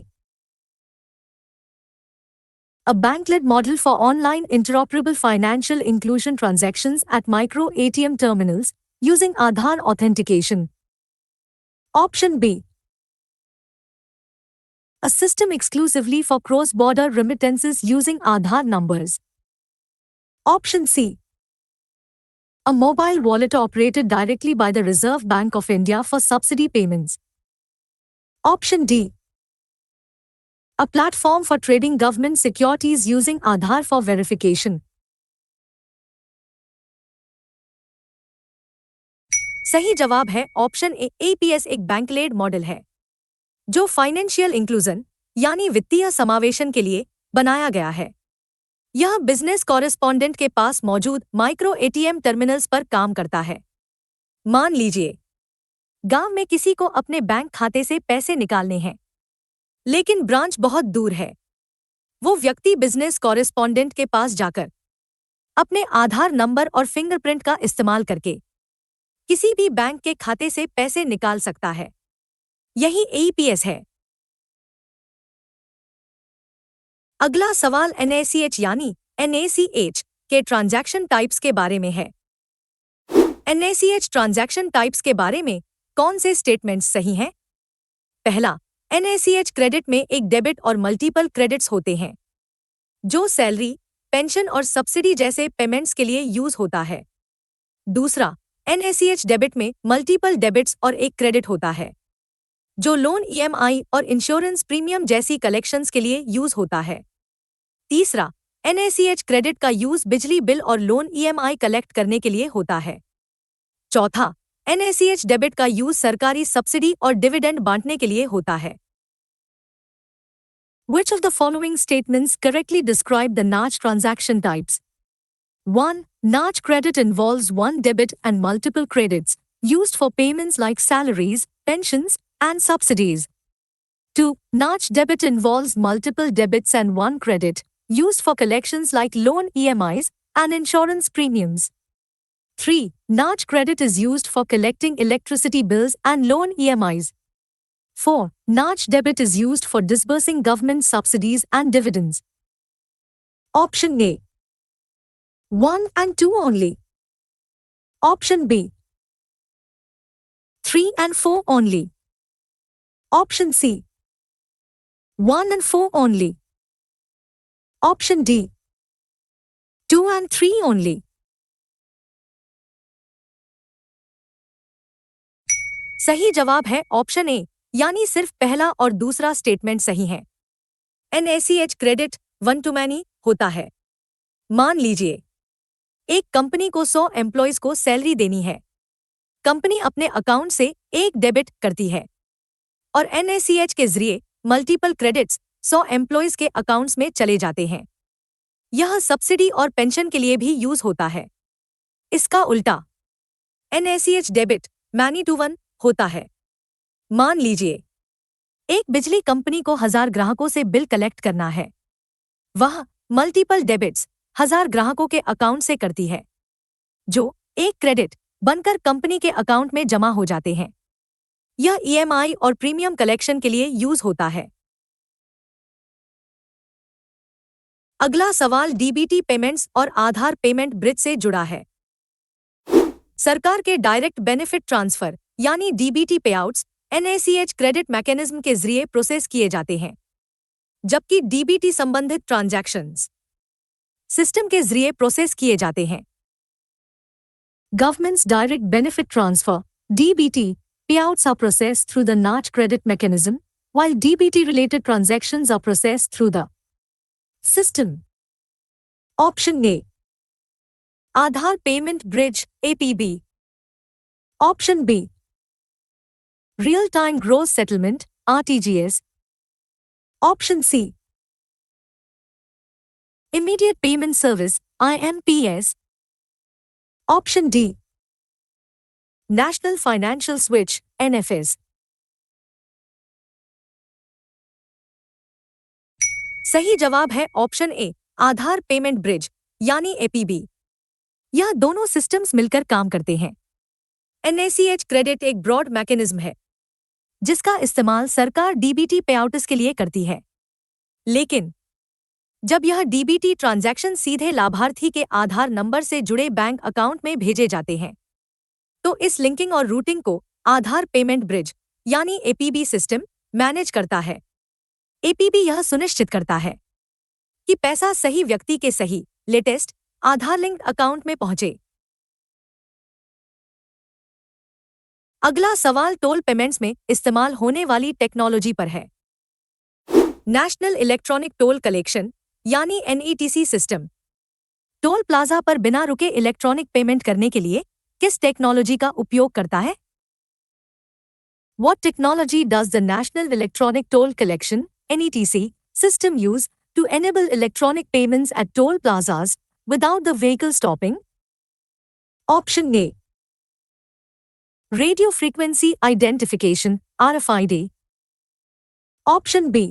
Speaker 1: A bank-led model for online interoperable financial inclusion transactions at micro ATM terminals using Aadhaar authentication. Option B. A system exclusively for cross-border remittances using Aadhaar numbers. Option C. A mobile wallet operated directly by the Reserve Bank of India for subsidy payments. Option D. A platform for trading government securities using Aadhaar for verification. सही जवाब है option ए। APS एक bank lead model है जो financial inclusion यानी वित्तीय समावेशन के लिए बनाया गया है। यह बिजनेस कॉरेस्पॉन्डेंट के पास मौजूद माइक्रो ATM टर्मिनल्स पर काम करता है। मान लीजिए गांव में किसी को अपने बैंक खाते से पैसे निकालने हैं, लेकिन ब्रांच बहुत दूर है। वो व्यक्ति बिजनेस कॉरेस्पॉन्डेंट के पास जाकर अपने आधार नंबर और फिंगरप्रिंट का इस्तेमाल करके किसी भी बैंक के खाते से पैसे निकाल सकता है। यही APS है। अगला सवाल NACH यानी NACH के ट्रांजैक्शन टाइप्स के बारे में है। NACH ट्रांजैक्शन टाइप्स के बारे में कौन से स्टेटमेंट्स सही हैं? पहला, NACH क्रेडिट में एक डेबिट और मल्टीपल क्रेडिट्स होते हैं, जो सैलरी, पेंशन और सब्सिडी जैसे पेमेंट्स के लिए यूज होता है। दूसरा, NACH डेबिट में मल्टीपल डेबिट्स और एक क्रेडिट होता है, जो लोन, EMI और इंश्योरेंस प्रीमियम जैसी कलेक्शंस के लिए यूज होता है। तीसरा, NACH क्रेडिट का यूज बिजली बिल और लोन EMI कलेक्ट करने के लिए होता है। चौथा, NACH डेबिट का यूज सरकारी सब्सिडी और डिविडेंड बांटने के लिए होता है। Which of the following statements correctly describe the NACH transaction types? 1. NACH credit involves one debit and multiple credits, used for payments like salaries, pensions, and subsidies. 2. NACH debit involves multiple debits and one credit, used for collections like loan EMIs and insurance premiums. 3. NACH credit is used for collecting electricity bills and loan EMIs. 4. NACH debit is used for disbursing government subsidies and dividends. Option A, 1 and 2 only. Option B, 3 and 4 only. Option C, 1 and 4 only. Option D, 2 and 3 only. सही जवाब है option ए, यानी सिर्फ पहला और दूसरा statement सही है। NACH credit one two many होता है। मान लीजिए एक कंपनी को 100 एम्प्लॉयज को सैलरी देनी है। कंपनी अपने अकाउंट से एक डेबिट करती है और NACH के जरिए मल्टीपल क्रेडिट्स 100 एम्प्लॉयज के अकाउंट्स में चले जाते हैं। यह सब्सिडी और पेंशन के लिए भी यूज होता है। इसका उल्टा NACH debit many to one होता है। मान लीजिए एक बिजली कंपनी को 1000 ग्राहकों से बिल कलेक्ट करना है। वह मल्टीपल डेबिट्स 1000 ग्राहकों के अकाउंट से करती है, जो एक क्रेडिट बनकर कंपनी के अकाउंट में जमा हो जाते हैं। यह EMI और प्रीमियम कलेक्शन के लिए यूज होता है। अगला सवाल DBT पेमेंट्स और आधार पेमेंट ब्रिज से जुड़ा है। सरकार के डायरेक्ट बेनिफिट ट्रांसफर यानी DBT पेआउट्स NACH क्रेडिट मैकेनिज्म के जरिए प्रोसेस किए जाते हैं, जबकि DBT संबंधित ट्रांजैक्शंस सिस्टम के जरिए प्रोसेस किए जाते हैं। Government's direct benefit transfer (DBT) payouts are processed through the NACH credit mechanism, while DBT-related transactions are processed through the system. Option A, Aadhaar Payment Bridge (APB). Option B, Real-time Gross Settlement (RTGS). Option C, Immediate Payment Service (IMPS). Option D, National Financial Switch (NFS). सही जवाब है option ए, आधार payment bridge यानी APB। यह दोनों systems मिलकर काम करते हैं। NACH क्रेडिट एक ब्रॉड मैकेनिज्म है, जिसका इस्तेमाल सरकार DBT पेआउट्स के लिए करती है। लेकिन जब यह DBT ट्रांजैक्शन सीधे लाभार्थी के आधार नंबर से जुड़े बैंक अकाउंट में भेजे जाते हैं, तो इस लिंकिंग और रूटिंग को आधार पेमेंट ब्रिज यानी APB सिस्टम मैनेज करता है। APB यह सुनिश्चित करता है कि पैसा सही व्यक्ति के सही लेटेस्ट आधार लिंक्ड अकाउंट में पहुंचे। अगला सवाल टोल पेमेंट्स में इस्तेमाल होने वाली टेक्नोलॉजी पर है। नेशनल इलेक्ट्रॉनिक टोल कलेक्शन यानी NETC सिस्टम टोल प्लाजा पर बिना रुके इलेक्ट्रॉनिक पेमेंट करने के लिए किस टेक्नोलॉजी का उपयोग करता है? What technology does the National Electronic Toll Collection (NETC) system use to enable electronic payments at toll plazas without the vehicle stopping? Option A, Radio Frequency Identification (RFID). Option B,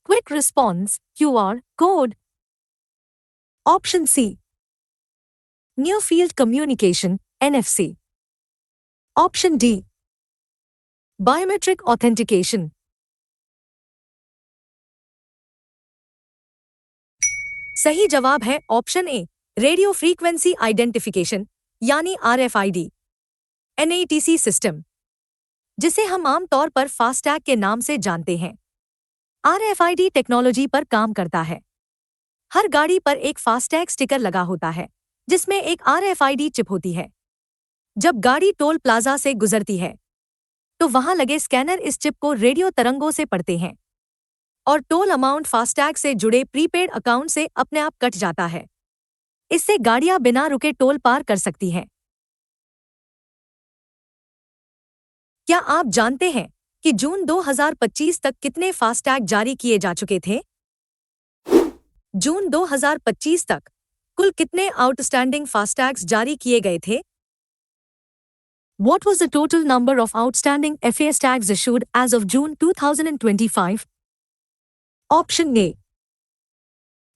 Speaker 1: Quick Response QR code. Option C, Near Field Communication (NFC). Option D, Biometric Authentication. सही जवाब है option ए, radio frequency identification यानी RFID NATC system, जिसे हम आमतौर पर FASTag के नाम से जानते हैं। RFID टेक्नोलॉजी पर काम करता है। हर गाड़ी पर एक फास्टैग स्टिकर लगा होता है, जिसमें एक RFID चिप होती है। जब गाड़ी टोल प्लाजा से गुजरती है, तो वहां लगे स्कैनर इस चिप को रेडियो तरंगों से पढ़ते हैं और टोल अमाउंट फास्टैग से जुड़े प्रीपेड अकाउंट से अपने आप कट जाता है। इससे गाड़ियां बिना रुके टोल पार कर सकती हैं। क्या आप जानते हैं कि जून 2025 तक कितने फास्टैग जारी किए जा चुके थे? जून 2025 तक कुल कितने आउटस्टैंडिंग फास्टैग्स जारी किए गए थे? What was the total number of outstanding FASTags issued as of June 2025? Option A,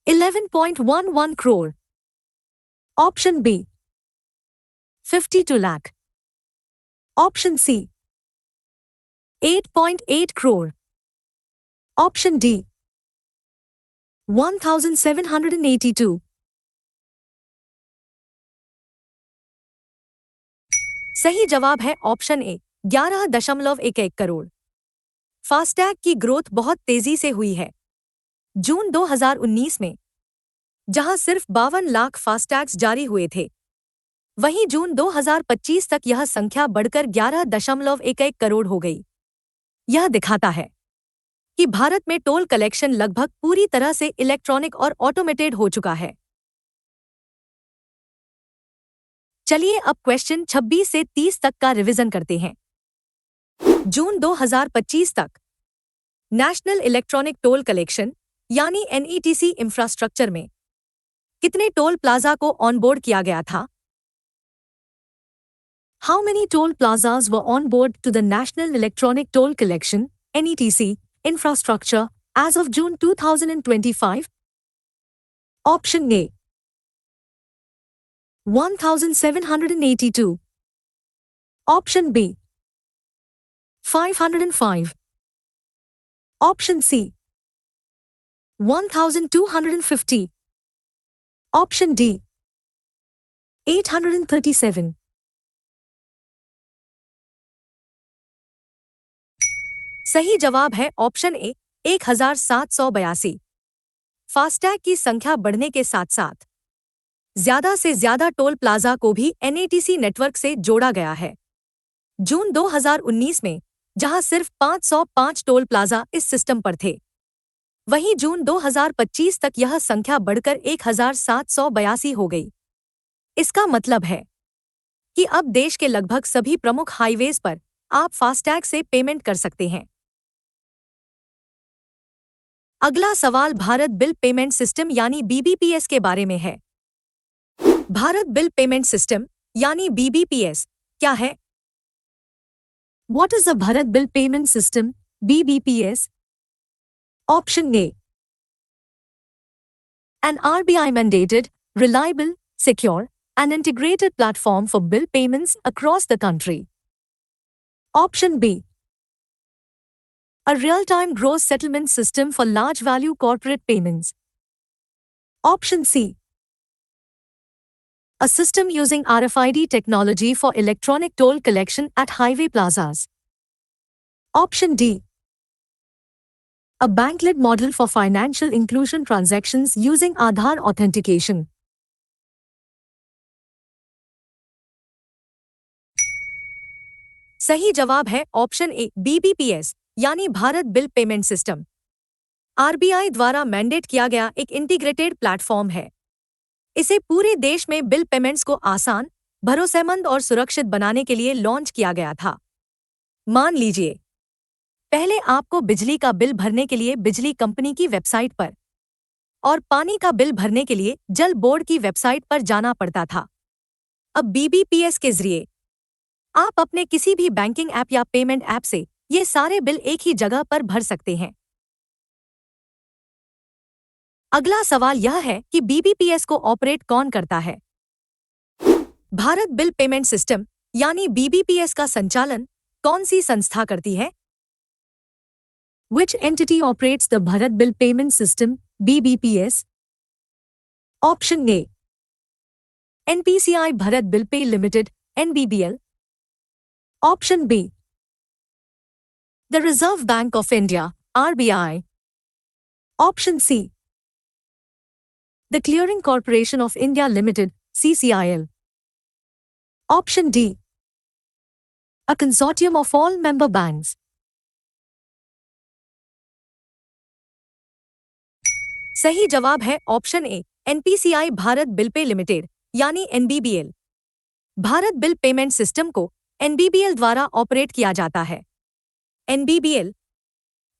Speaker 1: 11.11 crore. Option B, 52 lakh. Option C, 8.8 crore. Option D, 1,782. सही जवाब है ऑप्शन ए, 11.11 करोड़। फास्टैग की ग्रोथ बहुत तेजी से हुई है। जून 2019 में जहां सिर्फ 52 लाख फास्टैग्स जारी हुए थे, वहीं जून 2025 तक यह संख्या बढ़कर 11.11 करोड़ हो गई। यह दिखाता है कि भारत में टोल कलेक्शन लगभग पूरी तरह से इलेक्ट्रॉनिक और ऑटोमेटेड हो चुका है। चलिए अब क्वेश्चन 26 से 30 तक का रिवीजन करते हैं। जून 2025 तक नेशनल इलेक्ट्रॉनिक टोल कलेक्शन यानी NETC इंफ्रास्ट्रक्चर में कितने टोल प्लाजा को ऑनबोर्ड किया गया था? How many toll plazas were on board to the National Electronic Toll Collection (NETC) infrastructure as of June 2025? Option A, 1,782. Option B, 505. Option C, 1,250. Option D, 837. सही जवाब है option ए, 1782। FASTag की संख्या बढ़ने के साथ साथ ज्यादा से ज्यादा टोल प्लाजा को भी NATC नेटवर्क से जोड़ा गया है। जून 2019 में जहां सिर्फ 505 टोल प्लाजा इस सिस्टम पर थे, वहीं जून 2025 तक यह संख्या बढ़कर 1782 हो गई। इसका मतलब है कि अब देश के लगभग सभी प्रमुख हाईवेज पर आप फास्टैग से पेमेंट कर सकते हैं। अगला सवाल भारत बिल पेमेंट सिस्टम यानी BBPS के बारे में है। भारत बिल पेमेंट सिस्टम यानी BBPS क्या है? What is the Bharat Bill Payment System (BBPS)? Option A, an RBI mandated, reliable, secure, and integrated platform for bill payments across the country. Option B, a real-time gross settlement system for large-value corporate payments. Option C, a system using RFID technology for electronic toll collection at highway plazas. Option D, a bank-led model for financial inclusion transactions using Aadhaar authentication. सही जवाब है option ए, BBPS यानी Bharat bill payment system. RBI द्वारा mandate किया गया एक integrated platform है। इसे पूरे देश में बिल पेमेंट्स को आसान, भरोसेमंद और सुरक्षित बनाने के लिए लॉन्च किया गया था। मान लीजिए, पहले आपको बिजली का बिल भरने के लिए बिजली कंपनी की वेबसाइट पर और पानी का बिल भरने के लिए जल बोर्ड की वेबसाइट पर जाना पड़ता था। अब BBPS के जरिए आप अपने किसी भी बैंकिंग ऐप या पेमेंट ऐप से ये सारे बिल एक ही जगह पर भर सकते हैं। अगला सवाल यह है कि BBPS को ऑपरेट कौन करता है? भारत बिल पेमेंट सिस्टम यानी BBPS का संचालन कौन सी संस्था करती है? Which entity operates the Bharat Bill Payment System (BBPS)? Option A. NPCI Bharat Bill Pay Limited, NBBL. Option B. The Reserve Bank of India, RBI. Option C. The Clearing Corporation of India Limited, CCIL. Option D. A consortium of all member banks. सही जवाब है option A, NPCI Bharat bill pay limited यानी NBBL. Bharat bill payment system को NBBL द्वारा operate किया जाता है। NBBL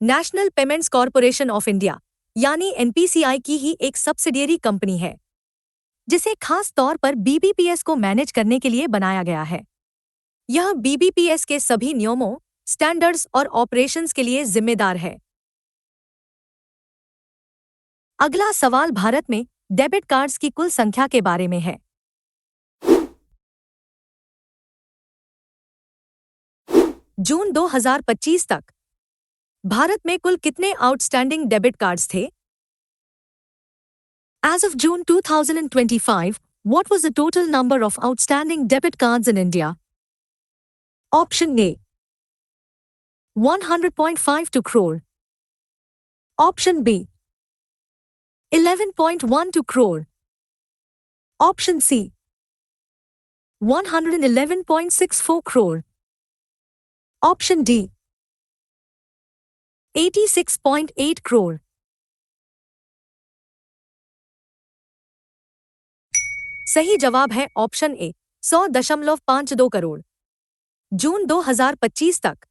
Speaker 1: National Payments Corporation of India यानी एनपीसीआई की ही एक सब्सिडियरी कंपनी है, जिसे खास तौर पर बीबीपीएस को मैनेज करने के लिए बनाया गया है। यह बीबीपीएस के सभी नियमों, स्टैंडर्ड्स और ऑपरेशंस के लिए जिम्मेदार है। अगला सवाल भारत में डेबिट कार्ड्स की कुल संख्या के बारे में है। जून 2025 तक भारत में कुल कितने आउटस्टैंडिंग डेबिट कार्ड्स थे? As of June 2025, what was the total number of outstanding debit cards in India? Option A. 100.52 crore. Option B. 11.12 crore. Option C. 111.64 crore. Option D. 86.8 crore. सही जवाब है ऑप्शन ए, 100.52 करोड़। जून 2025 तक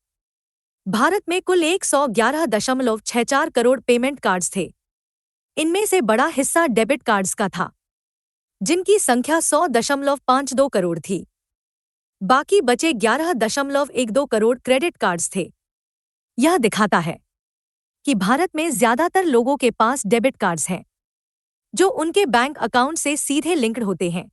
Speaker 1: भारत में कुल 111.64 करोड़ पेमेंट कार्ड्स थे। इनमें से बड़ा हिस्सा डेबिट कार्ड्स का था, जिनकी संख्या 100.52 करोड़ थी। बाकी बचे 11.12 करोड़ क्रेडिट कार्ड्स थे। यह दिखाता है कि भारत में ज्यादातर लोगों के पास डेबिट कार्ड्स हैं, जो उनके बैंक अकाउंट से सीधे लिंक्ड होते हैं।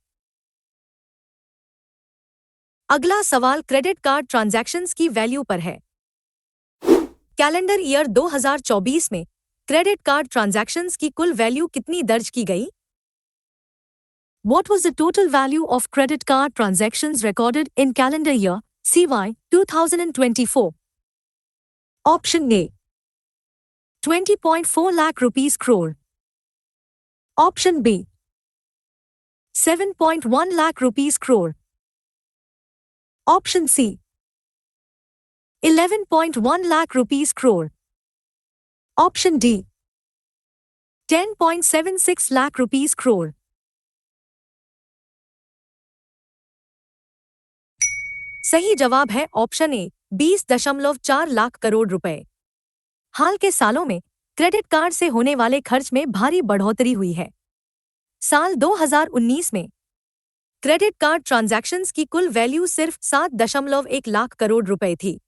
Speaker 1: अगला सवाल क्रेडिट कार्ड ट्रांजैक्शंस की वैल्यू पर है। कैलेंडर ईयर 2024 में क्रेडिट कार्ड ट्रांजैक्शंस की कुल वैल्यू कितनी दर्ज की गई? What was the total value of credit card transactions recorded in calendar year CY 2024? Option A. 20.4 lakh rupees crore. Option B. 7.1 lakh rupees crore. Option C. 11.1 lakh rupees crore. Option D. 10.76 lakh rupees crore. सही जवाब है option ए, 20.4 लाख करोड़ रुपए। हाल के सालों में credit card से होने वाले खर्च में भारी बढ़ोतरी हुई है। साल 2019 में क्रेडिट कार्ड ट्रांजैक्शंस की कुल वैल्यू सिर्फ 7.1 लाख करोड़ रुपए थी,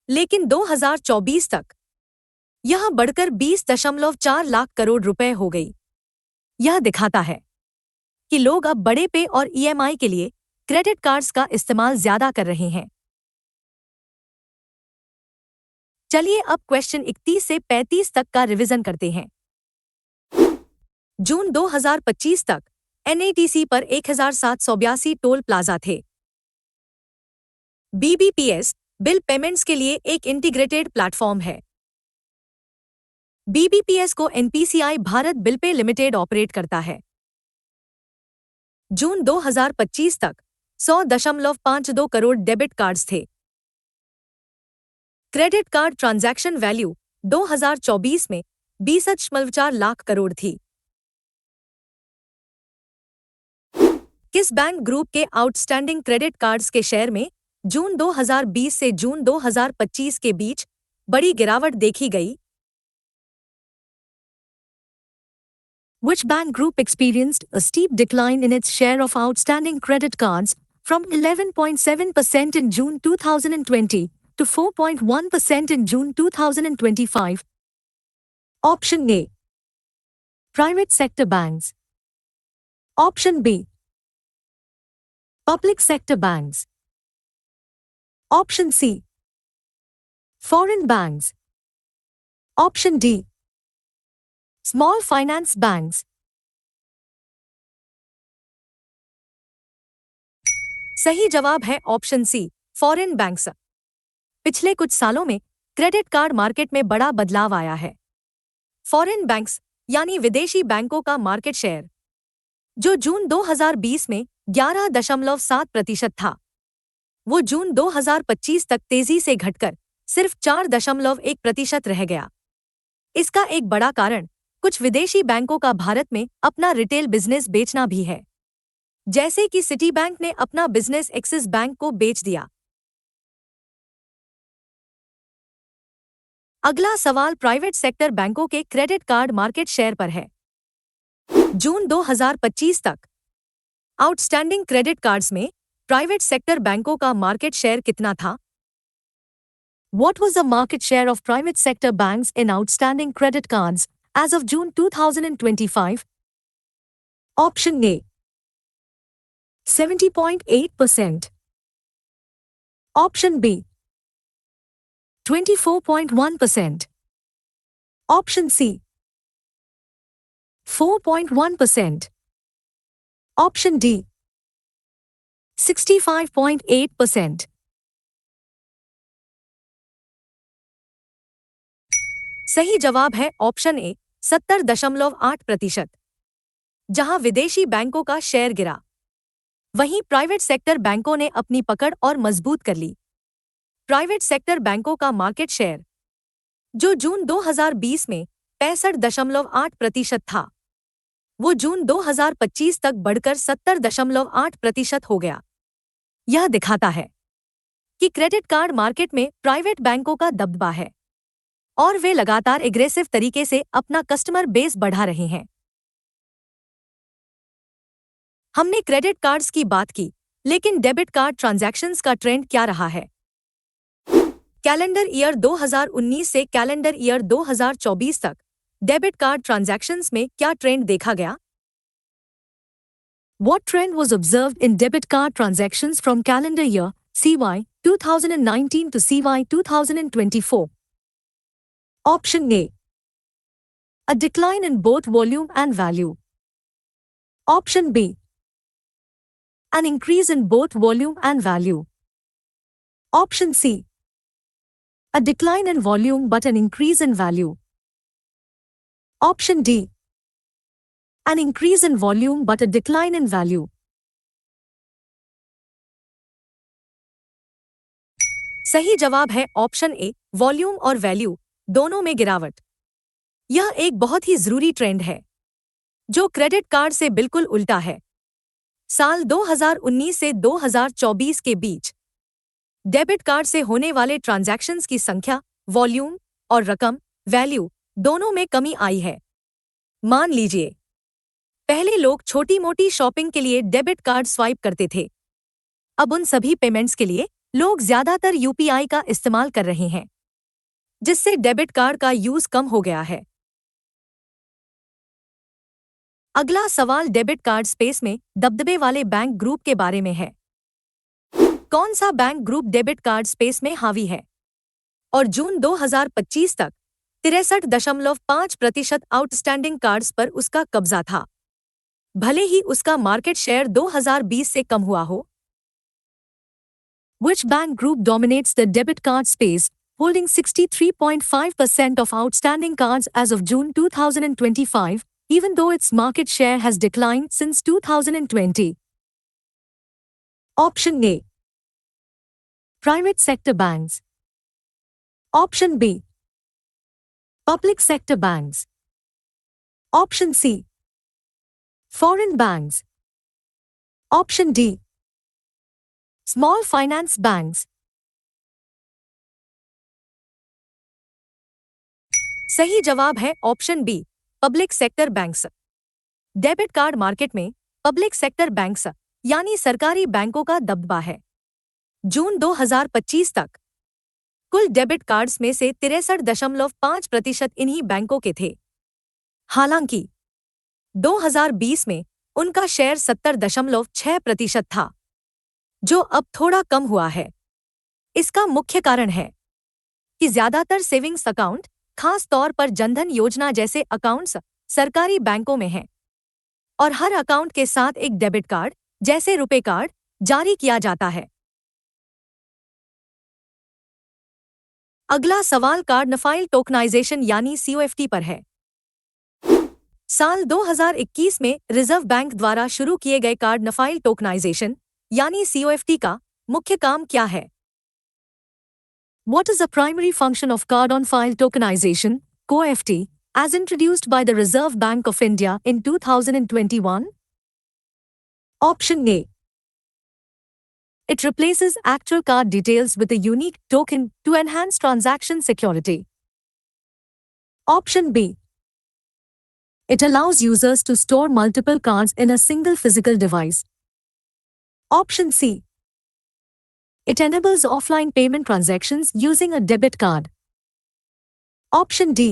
Speaker 1: लेकिन 2024 तक यह बढ़कर 20.4 लाख करोड़ रुपए हो गई। यह दिखाता है कि लोग अब बड़े पे और ईएमआई के लिए क्रेडिट कार्ड्स का इस्तेमाल ज्यादा कर रहे हैं। चलिए अब क्वेश्चन 31 से 35 तक का रिवीजन करते हैं। जून 2025 तक एनएटीसी पर 1782 टोल प्लाजा थे। बीबीपीएस बिल पेमेंट्स के लिए एक इंटीग्रेटेड प्लेटफॉर्म है। बीबीपीएस को NPCI Bharat bill pay limited operate करता है। जून 2025 तक 100.52 करोड़ डेबिट कार्ड्स थे। क्रेडिट कार्ड ट्रांजैक्शन वैल्यू 2024 में 20.4 लाख करोड़ थी। किस बैंक ग्रुप के आउटस्टैंडिंग क्रेडिट कार्ड्स के शेयर में जून 2020 से जून 2025 के बीच बड़ी गिरावट देखी गई? Which bank group experienced a steep decline in its share of outstanding credit cards from 11.7% in June 2020 to 4.1% in June 2025? Option A. Private sector banks. Option B. Public sector banks. Option C. Foreign banks. Option D. Small finance banks. सही जवाब है option सी, foreign banks. पिछले कुछ सालों में credit card market में बड़ा बदलाव आया है। फॉरेन बैंक्स यानी विदेशी बैंकों का मार्केट शेयर, जो जून 2020 में 11.7% था, वो जून 2025 तक तेजी से घटकर सिर्फ 4.1% रह गया। इसका एक बड़ा कारण कुछ विदेशी बैंकों का भारत में अपना रिटेल बिजनेस बेचना भी है, जैसे कि सिटी बैंक ने अपना बिजनेस एक्सिस बैंक को बेच दिया। अगला सवाल प्राइवेट सेक्टर बैंकों के क्रेडिट कार्ड मार्केट शेयर पर है। जून 2025 तक आउटस्टैंडिंग क्रेडिट कार्ड्स में प्राइवेट सेक्टर बैंकों का मार्केट शेयर कितना था? What was the market share of private sector banks in outstanding credit cards as of June 2025? Option A, 70.8%. Option B, 24.1%. Option C, 4.1%. Option D, 65.8%. सही जवाब है option ए, 70.8%। जहां विदेशी बैंकों का शेयर गिरा, वहीं प्राइवेट सेक्टर बैंकों ने अपनी पकड़ और मजबूत कर ली। प्राइवेट सेक्टर बैंकों का मार्केट शेयर, जो जून 2020 में 65.8% था, वो जून 2025 तक बढ़कर 70.8% हो गया। यह दिखाता है कि क्रेडिट कार्ड मार्केट में प्राइवेट बैंकों का दबदबा है और वे लगातार एग्रेसिव तरीके से अपना कस्टमर बेस बढ़ा रहे हैं। हमने क्रेडिट कार्ड्स की बात की, लेकिन डेबिट कार्ड ट्रांजैक्शंस का ट्रेंड क्या रहा है? कैलेंडर ईयर 2019 से कैलेंडर ईयर 2024 तक डेबिट कार्ड ट्रांजैक्शंस में क्या ट्रेंड देखा गया? What trend was observed in debit card transactions from calendar year CY 2019 to CY 2024? Option A, a decline in both volume and value. Option B, an increase in both volume and value. Option C, a decline in volume but an increase in value. Option D, an increase in volume but a decline in value. सही जवाब है option ए, volume और value दोनों में गिरावट। यह एक बहुत ही जरूरी ट्रेंड है, जो क्रेडिट कार्ड से बिल्कुल उल्टा है। साल 2019 से 2024 के बीच डेबिट कार्ड से होने वाले ट्रांजैक्शंस की संख्या, वॉल्यूम और रकम, वैल्यू दोनों में कमी आई है। मान लीजिए, पहले लोग छोटी मोटी शॉपिंग के लिए डेबिट कार्ड स्वाइप करते थे। अब उन सभी पेमेंट्स के लिए लोग ज्यादातर यूपीआई का इस्तेमाल कर रहे हैं, जिससे डेबिट कार्ड का यूज कम हो गया है। अगला सवाल डेबिट कार्ड स्पेस में दबदबे वाले बैंक ग्रुप के बारे में है। कौन सा bank group debit card space में हावी है और जून 2025 तक 63.5% आउटस्टैंडिंग कार्ड्स पर उसका कब्जा था, भले ही उसका मार्केट शेयर 2020 से कम हुआ हो? Which bank group dominates the debit card space, holding 63.5% of outstanding cards as of June 2025, even though its market share has declined since 2020? Option A, private sector banks. Option B, public sector banks. Option C, foreign banks. Option D, small finance banks. सही जवाब है option B, public sector banks. Debit card market में public sector banks यानी सरकारी बैंकों का दबदबा है। जून 2025 तक कुल डेबिट कार्ड्स में से 63.5% इन्हीं बैंकों के थे। हालांकि 2020 में उनका शेयर 70.6% था, जो अब थोड़ा कम हुआ है। इसका मुख्य कारण है कि ज्यादातर सेविंग्स अकाउंट, खास तौर पर जनधन योजना जैसे अकाउंट्स, सरकारी बैंकों में हैं और हर अकाउंट के साथ एक डेबिट कार्ड, जैसे रुपे कार्ड, जारी किया जाता है। अगला सवाल कार्ड नफाइल टोकनाइजेशन यानी COFT पर है। साल 2021 में रिजर्व बैंक द्वारा शुरू किए गए कार्ड नफाइल टोकनाइजेशन यानी COFT का मुख्य काम क्या है? What is the primary function of card on file tokenization, COFT, as introduced by the Reserve Bank of India in 2021? Option A. It replaces actual card details with a unique token to enhance transaction security. Option B. It allows users to store multiple cards in a single physical device. Option C. It enables offline payment transactions using a debit card. Option D.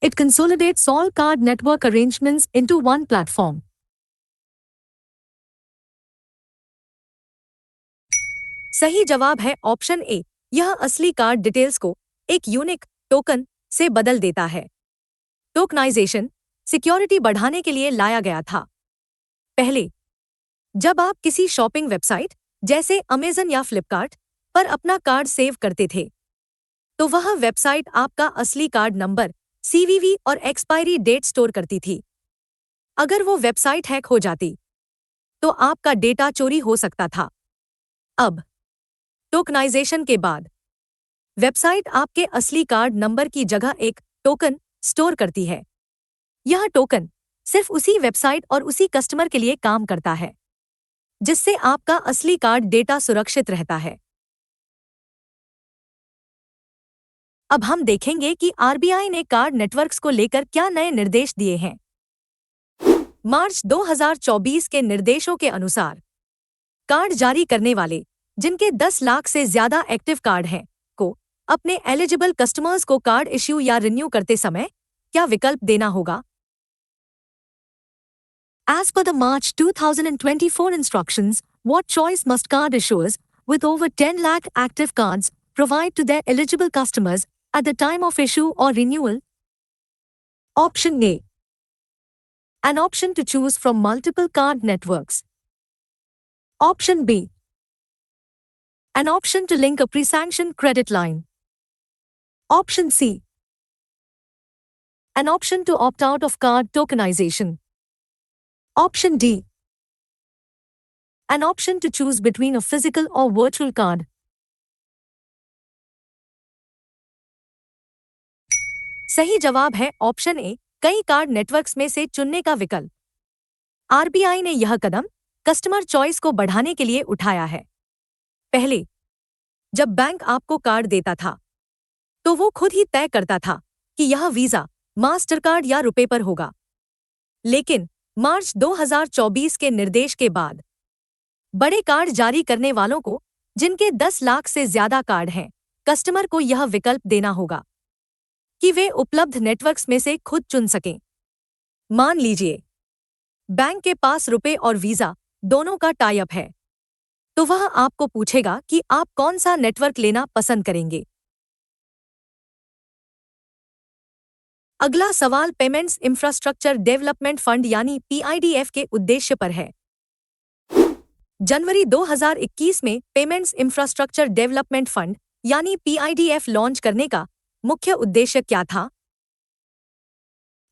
Speaker 1: It consolidates all card network arrangements into one platform. सही जवाब है option ए। यह असली card details को एक unique token से बदल देता है। टोकनाइजेशन सिक्योरिटी बढ़ाने के लिए लाया गया था। पहले जब आप किसी शॉपिंग वेबसाइट जैसे अमेजन या फ्लिपकार्ट पर अपना कार्ड सेव करते थे, तो वह वेबसाइट आपका असली कार्ड नंबर, CVV और एक्सपायरी डेट स्टोर करती थी। अगर वो वेबसाइट हैक हो जाती, तो आपका डेटा चोरी हो सकता था। अब टोकनाइजेशन के बाद वेबसाइट आपके असली कार्ड नंबर की जगह एक टोकन स्टोर करती है। यह टोकन सिर्फ उसी वेबसाइट और उसी कस्टमर के लिए काम करता है, जिससे आपका असली कार्ड डेटा सुरक्षित रहता है। अब हम देखेंगे कि RBI ने कार्ड नेटवर्क्स को लेकर क्या नए निर्देश दिए हैं। मार्च 2024 के निर्देशों के अनुसार कार्ड जारी करने वाले जिनके 10 लाख से ज्यादा एक्टिव कार्ड हैं को अपने एलिजिबल कस्टमर्स को कार्ड इश्यू या रिन्यू करते समय क्या विकल्प देना होगा? As per the March 2024 instructions, what choice must card issuers with over 10 lakh active cards provide to their eligible customers at the time of issue or renewal? Option A. An option to choose from multiple card networks. Option B. An option to link a pre-sanctioned credit line. Option C. An option to opt out of card tokenization. Option D. An option to choose between a physical or virtual card. सही जवाब है option ए, कई card networks में से चुनने का विकल्प। RBI ने यह कदम कस्टमर चॉइस को बढ़ाने के लिए उठाया है। पहले जब बैंक आपको कार्ड देता था, तो वो खुद ही तय करता था कि यह वीजा, मास्टरकार्ड या रुपे पर होगा। लेकिन मार्च 2024 के निर्देश के बाद बड़े कार्ड जारी करने वालों को जिनके 10 लाख से ज्यादा कार्ड हैं, कस्टमर को यह विकल्प देना होगा कि वे उपलब्ध नेटवर्क्स में से खुद चुन सकें। मान लीजिए बैंक के पास रुपे और वीजा दोनों का टाई अप है, तो वह आपको पूछेगा कि आप कौन सा नेटवर्क लेना पसंद करेंगे। अगला सवाल पेमेंट्स इंफ्रास्ट्रक्चर डेवलपमेंट फंड यानी PIDF के उद्देश्य पर है। जनवरी 2021 में पेमेंट्स इंफ्रास्ट्रक्चर डेवलपमेंट फंड यानी PIDF लॉन्च करने का मुख्य उद्देश्य क्या था?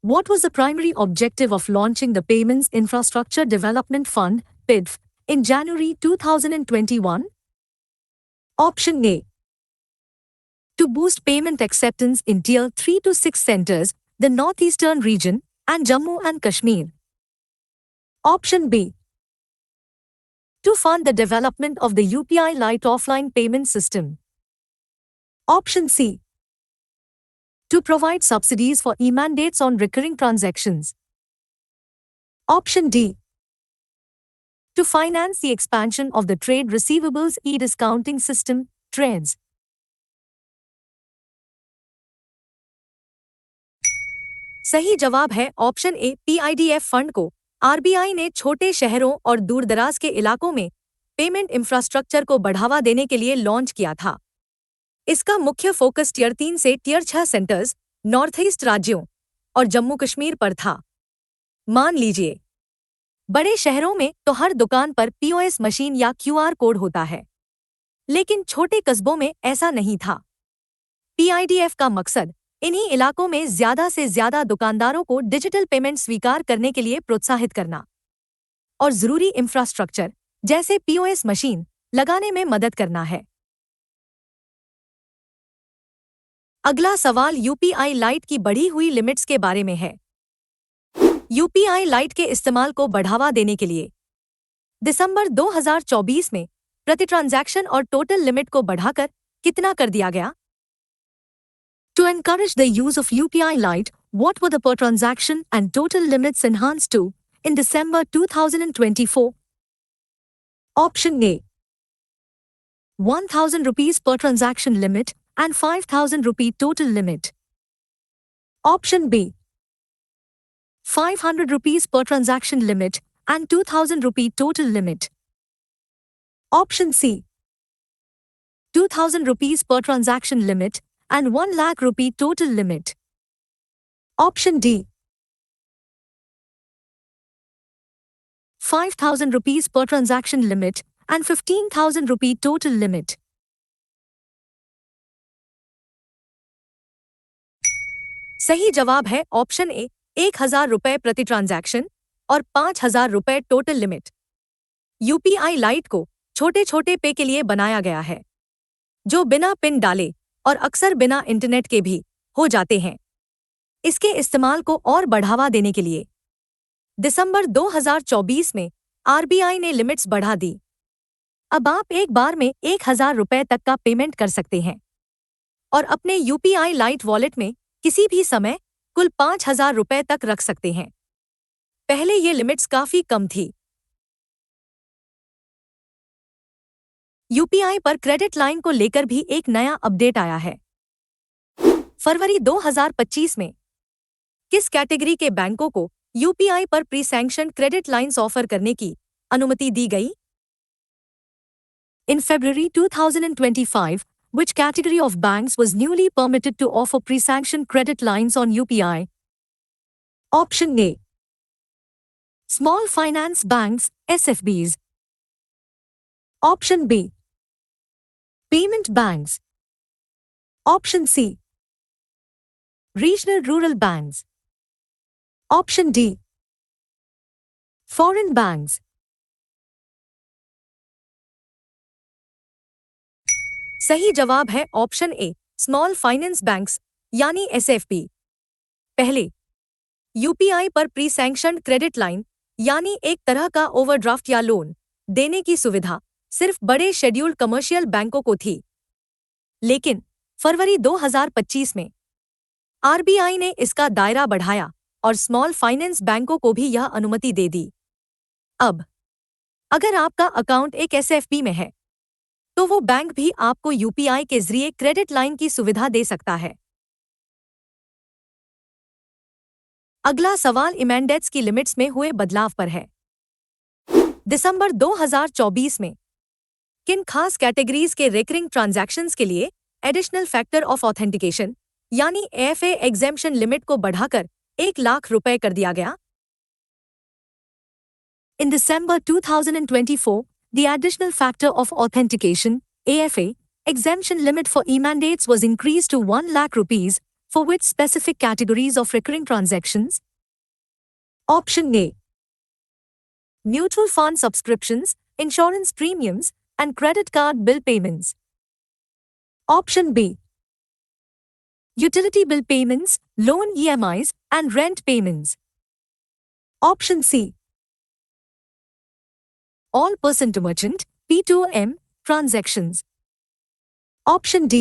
Speaker 1: What was the primary objective of launching the Payments Infrastructure Development Fund (PIDF) in January 2021? Option A. To boost payment acceptance in Tier 3 to 6 centers, the Northeastern region, and Jammu and Kashmir. Option B. To fund the development of the UPI Lite offline payment system. Option C. To provide subsidies for e-mandates on recurring transactions. Option D. To finance the expansion of the trade receivables e-discounting system, TReDS. सही जवाब है option ए। PIDF fund को RBI ने छोटे शहरों और दूरदराज के इलाकों में पेमेंट इंफ्रास्ट्रक्चर को बढ़ावा देने के लिए लॉन्च किया था। इसका मुख्य फोकस टियर 3 से टियर 6 सेंटर्स, नॉर्थ ईस्ट राज्यों और जम्मू कश्मीर पर था। मान लीजिए बड़े शहरों में तो हर दुकान पर पीओएस मशीन या क्यूआर कोड होता है, लेकिन छोटे कस्बों में ऐसा नहीं था। पीआईडीएफ का मकसद इन्हीं इलाकों में ज्यादा से ज्यादा दुकानदारों को डिजिटल पेमेंट स्वीकार करने के लिए प्रोत्साहित करना और जरूरी इंफ्रास्ट्रक्चर जैसे पीओएस मशीन लगाने में मदद करना है। अगला सवाल यूपीआई लाइट की बढ़ी हुई लिमिट्स के बारे में है। यूपीआई लाइट के इस्तेमाल को बढ़ावा देने के लिए दिसंबर 2024 में प्रति ट्रांजैक्शन और टोटल लिमिट को बढ़ाकर कितना कर दिया गया? To encourage the use of UPI Lite, what were the per transaction and total limits enhanced to in December 2024? Option A, 1000 rupees per transaction limit and 5000 rupee total limit. Option B, 500 rupees per transaction limit and 2000 rupee total limit. Option C, 2000 rupees per transaction limit and 1 lakh rupee total limit. Option D, 5000 rupees per transaction limit and 15,000 rupee total limit. सही जवाब है option ए, 1000 रुपए प्रति transaction और 5000 रुपए total limit. UPI light को छोटे छोटे पे के लिए बनाया गया है, जो बिना पिन डाले और अक्सर बिना इंटरनेट के भी हो जाते हैं। इसके इस्तेमाल को और बढ़ावा देने के लिए दिसंबर 2024 में आरबीआई ने लिमिट्स बढ़ा दी। अब आप एक बार में 1000 रुपए तक का पेमेंट कर सकते हैं और अपने यूपीआई लाइट वॉलेट में किसी भी समय कुल 5000 रुपए तक रख सकते हैं। पहले ये लिमिट्स काफी कम थी। यूपीआई पर क्रेडिट लाइन को लेकर भी एक नया अपडेट आया है। फरवरी 2025 में किस कैटेगरी के बैंकों को यूपीआई पर pre sanction credit lines offer करने की अनुमति दी गई? In February 2025, which category of banks was newly permitted to offer pre-sanctioned credit lines on UPI? Option A, Small Finance Banks, SFBs. Option B, Payment Banks. Option C, Regional Rural Banks. Option D, Foreign Banks. सही जवाब है option ए, small finance banks यानी SFB. पहले UPI पर pre sanctioned credit line यानी एक तरह का ओवरड्राफ्ट या लोन देने की सुविधा सिर्फ बड़े शेड्यूल्ड कमर्शियल बैंकों को थी, लेकिन फरवरी 2025 में आरबीआई ने इसका दायरा बढ़ाया और स्मॉल फाइनेंस बैंकों को भी यह अनुमति दे दी। अब अगर आपका अकाउंट एक एसएफबी में है तो वो बैंक भी आपको यूपीआई के जरिए क्रेडिट लाइन की सुविधा दे सकता है। अगला सवाल इमेंडेट्स की लिमिट्स में हुए बदलाव पर है। दिसंबर 2024 में किन खास कैटेगरीज के रेकरिंग ट्रांजैक्शंस के लिए एडिशनल फैक्टर ऑफ ऑथेंटिकेशन यानी एएफए एग्जेम्पशन लिमिट को बढ़ाकर 1 लाख रुपए कर दिया गया? In December 2024, the additional factor of authentication (AFA) exemption limit for e-mandates was increased to 1 lakh rupees, for which specific categories of recurring transactions? Option A, mutual fund subscriptions, insurance premiums, and credit card bill payments. Option B, utility bill payments, loan EMIs, and rent payments. Option C, all person to merchant P2M transactions. Option D,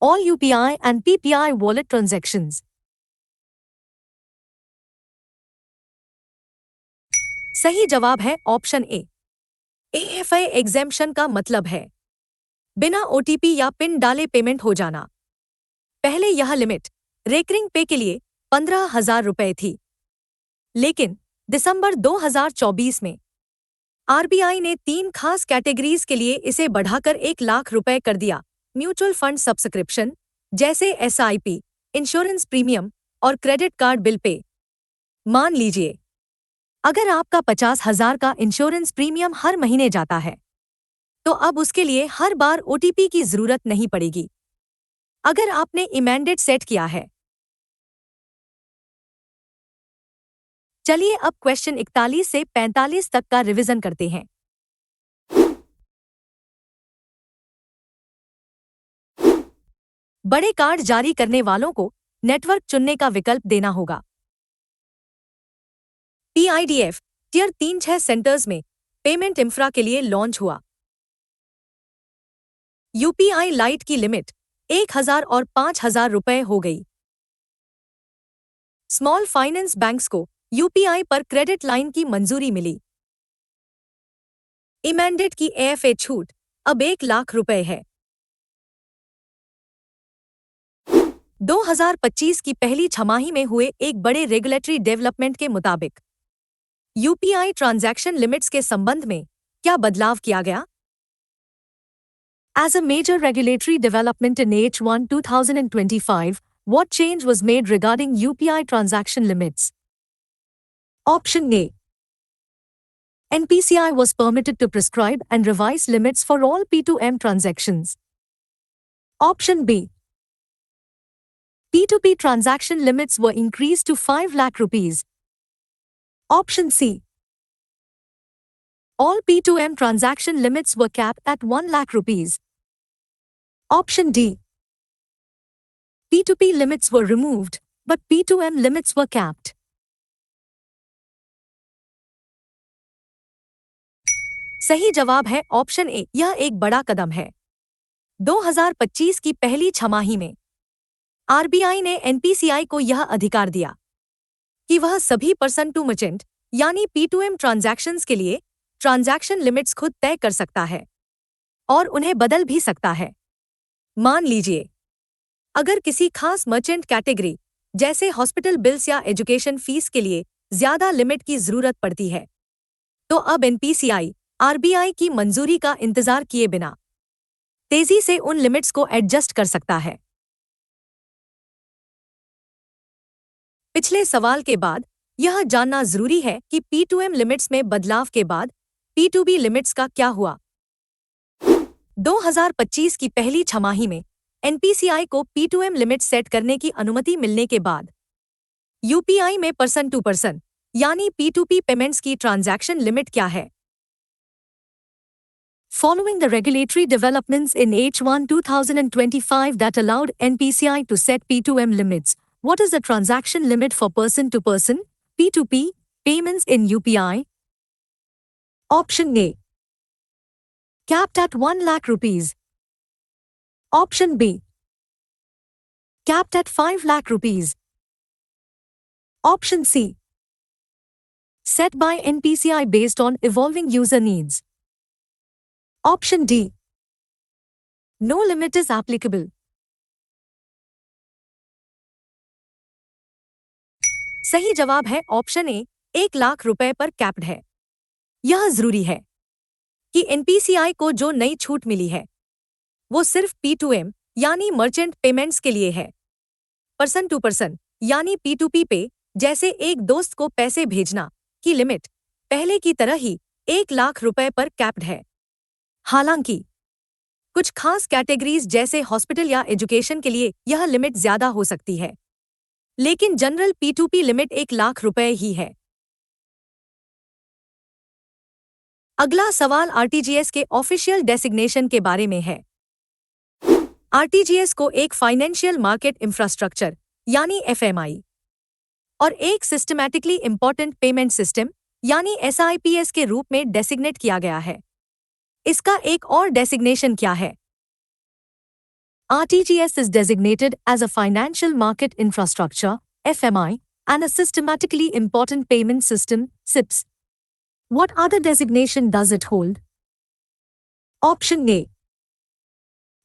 Speaker 1: all UPI and PPI wallet transactions. सही जवाब है option ए, AFI exemption का मतलब है बिना OTP या pin डाले payment हो जाना। पहले यह लिमिट रेकरिंग पे के लिए 15,000 रुपए थी, लेकिन दिसंबर 2024 में आरबीआई ने 3 खास कैटेगरीज के लिए इसे बढ़ाकर 1 लाख रुपए कर दिया। म्यूचुअल फंड सब्सक्रिप्शन जैसे एसआईपी, इंश्योरेंस प्रीमियम और क्रेडिट कार्ड बिल पे। मान लीजिए अगर आपका 50,000 का इंश्योरेंस प्रीमियम हर महीने जाता है, तो अब उसके लिए हर बार ओटीपी की जरूरत नहीं पड़ेगी। अगर आपने इमेंडेड सेट किया है। चलिए अब क्वेश्चन 41 से 45 तक का रिवीजन करते हैं। बड़े कार्ड जारी करने वालों को नेटवर्क चुनने का विकल्प देना होगा। पीआईडीएफ टियर 3-6 सेंटर्स में पेमेंट इंफ्रा के लिए लॉन्च हुआ। यूपीआई लाइट की लिमिट 1,000 और 5,000 रुपए हो गई। स्मॉल फाइनेंस बैंक्स को यूपीआई पर क्रेडिट लाइन की मंजूरी मिली। इमेंडेड की एएफए छूट अब 1,00,000 रुपए है। 2025 की पहली छमाही में हुए एक बड़े रेगुलेटरी डेवलपमेंट के मुताबिक यूपीआई ट्रांजैक्शन लिमिट्स के संबंध में क्या बदलाव किया गया? As a major regulatory development in H1 2025, what change was made regarding UPI transaction limits? Option A. NPCI was permitted to prescribe and revise limits for all P2M transactions. Option B. P2P transaction limits were increased to 5 lakh rupees. Option C. All P2M transaction limits were capped at 1 lakh rupees. Option D. P2P limits were removed, but P2M limits were capped. सही जवाब है option ए। यह एक बड़ा कदम है। 2025 की पहली छमाही में आरबीआई ने एनपीसीआई को यह अधिकार दिया कि वह सभी पर्सन टू मर्चेंट यानी P2M ट्रांजैक्शंस के लिए ट्रांजैक्शन लिमिट्स खुद तय कर सकता है और उन्हें बदल भी सकता है। मान लीजिए, अगर किसी खास मर्चेंट कैटेगरी जैसे हॉस्पिटल बिल्स या एजुकेशन फीस के लिए ज्यादा लिमिट की जरूरत पड़ती है, तो अब एनपीसीआई आरबीआई की मंजूरी का इंतजार किए बिना तेजी से उन लिमिट्स को एडजस्ट कर सकता है। पिछले सवाल के बाद यह जानना जरूरी है कि P2M लिमिट्स में बदलाव के बाद P2B लिमिट्स का क्या हुआ। 2025 की पहली छमाही में एनपीसीआई को P2M लिमिट सेट करने की अनुमति मिलने के बाद यूपीआई में पर्सन टू पर्सन यानी P2P पेमेंट्स की ट्रांजैक्शन लिमिट क्या है? Following the regulatory developments in H1 2025 that allowed NPCI to set P2M limits, what is the transaction limit for person-to-person, P2P, payments in UPI? Option A. Capped at 1 lakh rupees. Option B. Capped at 5 lakh rupees. Option C. Set by NPCI based on evolving user needs. Option D. No limit is applicable. सही जवाब है option ए। 1,00,000 रुपए पर capped है। यह जरूरी है कि एनपीसीआई को जो नई छूट मिली है वो सिर्फ P2M यानी मर्चेंट पेमेंट्स के लिए है। पर्सन टू पर्सन यानी P2P पे जैसे एक दोस्त को पैसे भेजना की लिमिट पहले की तरह ही 1,00,000 रुपए पर कैप्ड है। हालांकि कुछ खास कैटेगरीज जैसे हॉस्पिटल या एजुकेशन के लिए यह लिमिट ज्यादा हो सकती है, लेकिन जनरल P2P लिमिट 1,00,000 रुपए ही है। अगला सवाल आरटीजीएस के ऑफिशियल डेसिग्नेशन के बारे में है। आरटीजीएस को एक फाइनेंशियल मार्केट इंफ्रास्ट्रक्चर यानी एफएमआई और एक सिस्टमैटिकली इंपॉर्टेंट पेमेंट सिस्टम यानी एसआईपीएस के रूप में डेसिग्नेट किया गया है। इसका एक और डेसिग्नेशन क्या है? RTGS is designated as a financial market infrastructure, FMI, and a systematically important payment system, SIPS. What other designation does it hold? Option A.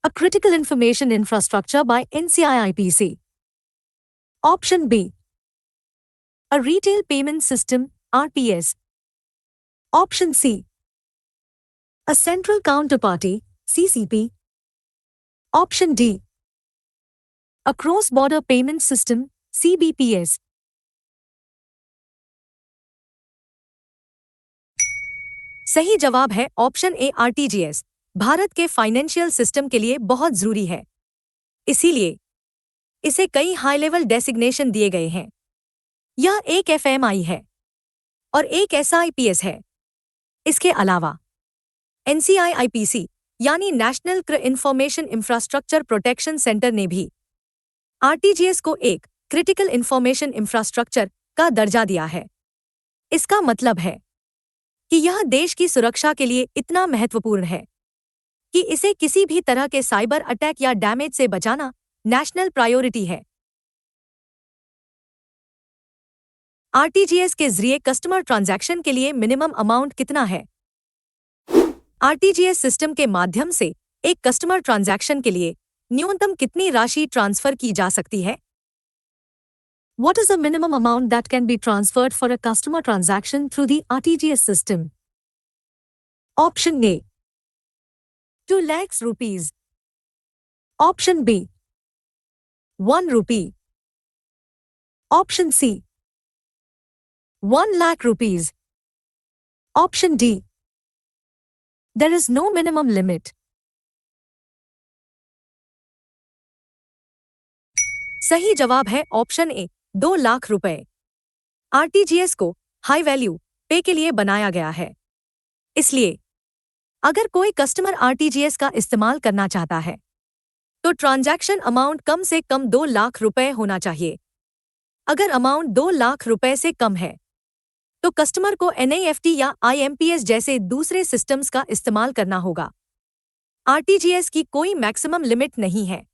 Speaker 1: A critical information infrastructure by NCIIPC. Option B. A retail payment system, RPS. Option C. A central counterparty, CCP. Option D. A cross-border payment system, CBPS. सही जवाब है option ए RTGS. Bharat के financial system के लिए बहुत जरूरी है, इसीलिए इसे कई हाई लेवल डेसिग्नेशन दिए गए हैं। यह एक एफएमआई है और एक एसआईपीएस है। इसके अलावा एनसीआईआईपीसी यानी national information infrastructure protection centre ने भी आरटीजीएस को एक क्रिटिकल इंफॉर्मेशन इंफ्रास्ट्रक्चर का दर्जा दिया है। इसका मतलब है कि यह देश की सुरक्षा के लिए इतना महत्वपूर्ण है कि इसे किसी भी तरह के साइबर अटैक या डैमेज से बचाना नेशनल प्रायोरिटी है। आरटीजीएस के जरिए कस्टमर ट्रांजैक्शन के लिए मिनिमम अमाउंट कितना है? आरटीजीएस सिस्टम के माध्यम से एक कस्टमर ट्रांजैक्शन के लिए न्यूनतम कितनी राशि ट्रांसफर की जा सकती है? What is the minimum amount that can be transferred for a customer transaction through the RTGS system? Option A 2 lakhs rupees. Option B 1 rupee. Option C 1 lakh rupees. Option D there is no minimum limit. सही जवाब है option ए 2 लाख रुपए। RTGS को high value पे के लिए बनाया गया है, इसलिए अगर कोई कस्टमर आरटीजीएस का इस्तेमाल करना चाहता है तो ट्रांजैक्शन अमाउंट कम से कम 2 लाख रुपए होना चाहिए। अगर अमाउंट 2 लाख रुपए से कम है तो कस्टमर को एनईएफटी या आईएमपीएस जैसे दूसरे सिस्टम्स का इस्तेमाल करना होगा। आरटीजीएस की कोई मैक्सिमम लिमिट नहीं है,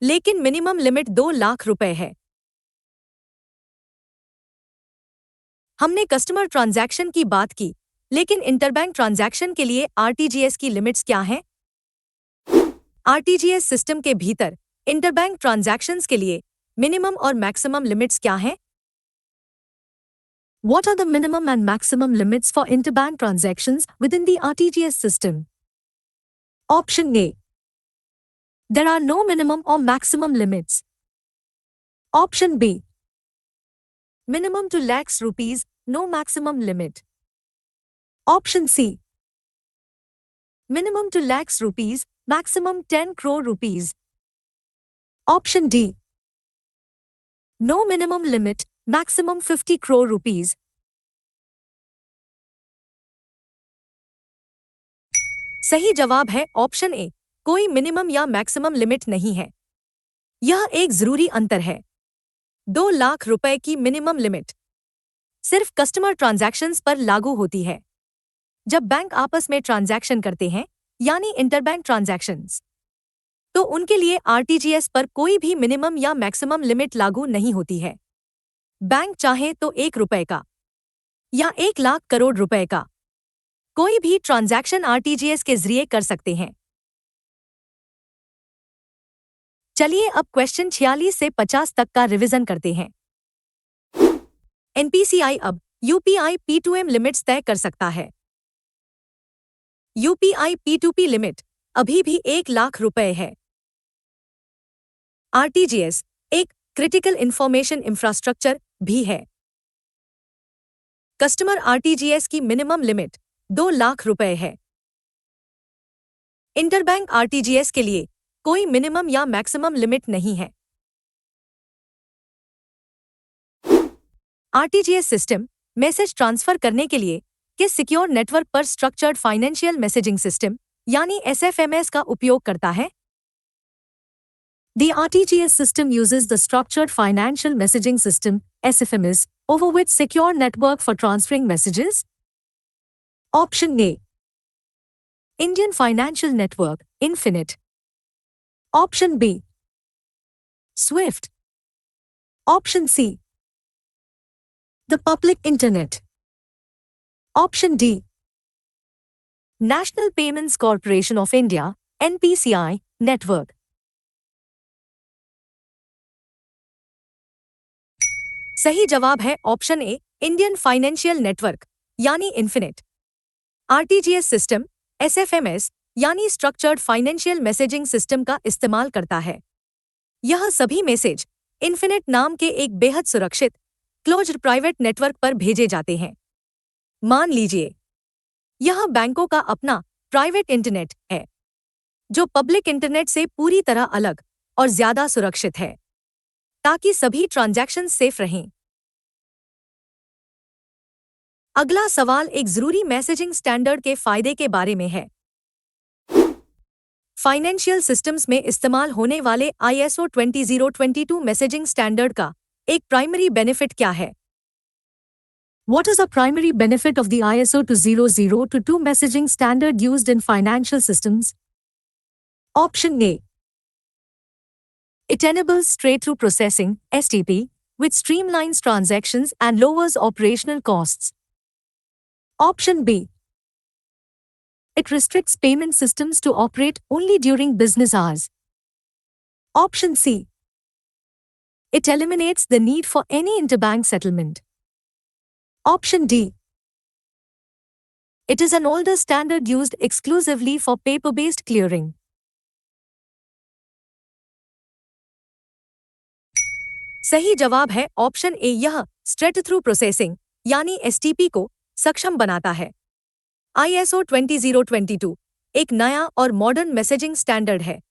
Speaker 1: लेकिन मिनिमम लिमिट 2 लाख रुपए है। हमने कस्टमर ट्रांजैक्शन की बात की, लेकिन इंटरबैंक ट्रांजैक्शन के लिए आरटीजीएस की लिमिट्स क्या हैं? आरटीजीएस सिस्टम के भीतर इंटरबैंक ट्रांजैक्शंस के लिए मिनिमम और मैक्सिमम लिमिट्स क्या हैं? What are the minimum and maximum limits for interbank transactions within the RTGS system? Option A. There are no minimum or maximum limits. Option B. Minimum to lakhs rupees, no maximum limit. Option C. Minimum to lakhs rupees, maximum 10 crore rupees. Option D. No minimum limit, maximum 50 crore rupees. सही जवाब है option ए, कोई minimum या maximum limit नहीं है। यह एक जरूरी अंतर है। 2 लाख रुपए की मिनिमम लिमिट सिर्फ कस्टमर ट्रांजैक्शंस पर लागू होती है। जब बैंक आपस में ट्रांजैक्शन करते हैं, यानी इंटरबैंक ट्रांजैक्शंस, तो उनके लिए आरटीजीएस पर कोई भी मिनिमम या मैक्सिमम लिमिट लागू नहीं होती है। बैंक चाहे तो 1 रुपए का या 1 लाख करोड़ रुपए का कोई भी ट्रांजैक्शन आरटीजीएस के जरिए कर सकते हैं। चलिए अब क्वेश्चन 46 से 50 तक का रिवीजन करते हैं। एनपीसीआई अब यूपीआई P2M लिमिट्स तय कर सकता है। यूपीआई P2P लिमिट अभी भी 1 लाख रुपए है। आरटीजीएस एक क्रिटिकल इंफॉर्मेशन इंफ्रास्ट्रक्चर भी है। कस्टमर आरटीजीएस की मिनिमम लिमिट 2 लाख रुपए है। इंटरबैंक आरटीजीएस के लिए कोई मिनिमम या मैक्सिमम लिमिट नहीं है। आरटीजीएस सिस्टम मैसेज ट्रांसफर करने के लिए किस सिक्योर नेटवर्क पर स्ट्रक्चर्ड फाइनेंशियल मैसेजिंग सिस्टम यानी एसएफएमएस का उपयोग करता है? The RTGS system uses the Structured Financial Messaging System (SFMS) over which secure network for transferring messages. Option A. Indian Financial Network Infinite. Option B. SWIFT. Option C. The Public Internet. Option D. National Payments Corporation of India (NPCI) Network. सही जवाब है option ए, Indian financial network यानी infinite. RTGS system एसएफएमएस यानी structured financial messaging system का इस्तेमाल करता है। यह सभी मैसेज इन्फिनिट नाम के एक बेहद सुरक्षित क्लोज्ड प्राइवेट नेटवर्क पर भेजे जाते हैं। मान लीजिए यह बैंकों का अपना प्राइवेट इंटरनेट है, जो पब्लिक इंटरनेट से पूरी तरह अलग और ज्यादा सुरक्षित है, ताकि सभी ट्रांजैक्शन सेफ रहें। अगला सवाल एक जरूरी मैसेजिंग स्टैंडर्ड के फायदे के बारे में है। फाइनेंशियल सिस्टम्स में इस्तेमाल होने वाले ISO 20022 मैसेजिंग स्टैंडर्ड का एक प्राइमरी बेनिफिट क्या है? What is a primary benefit of the ISO 20022 messaging standard used in financial systems? Option A. It enables straight-through processing (STP), which streamlines transactions and lowers operational costs. Option B. It restricts payment systems to operate only during business hours. Option C. It eliminates the need for any interbank settlement. Option D. It is an older standard used exclusively for paper-based clearing. सही जवाब है option ए। यह straight through processing यानी STP को सक्षम बनाता है। ISO 20022 एक नया और मॉडर्न मैसेजिंग स्टैंडर्ड है,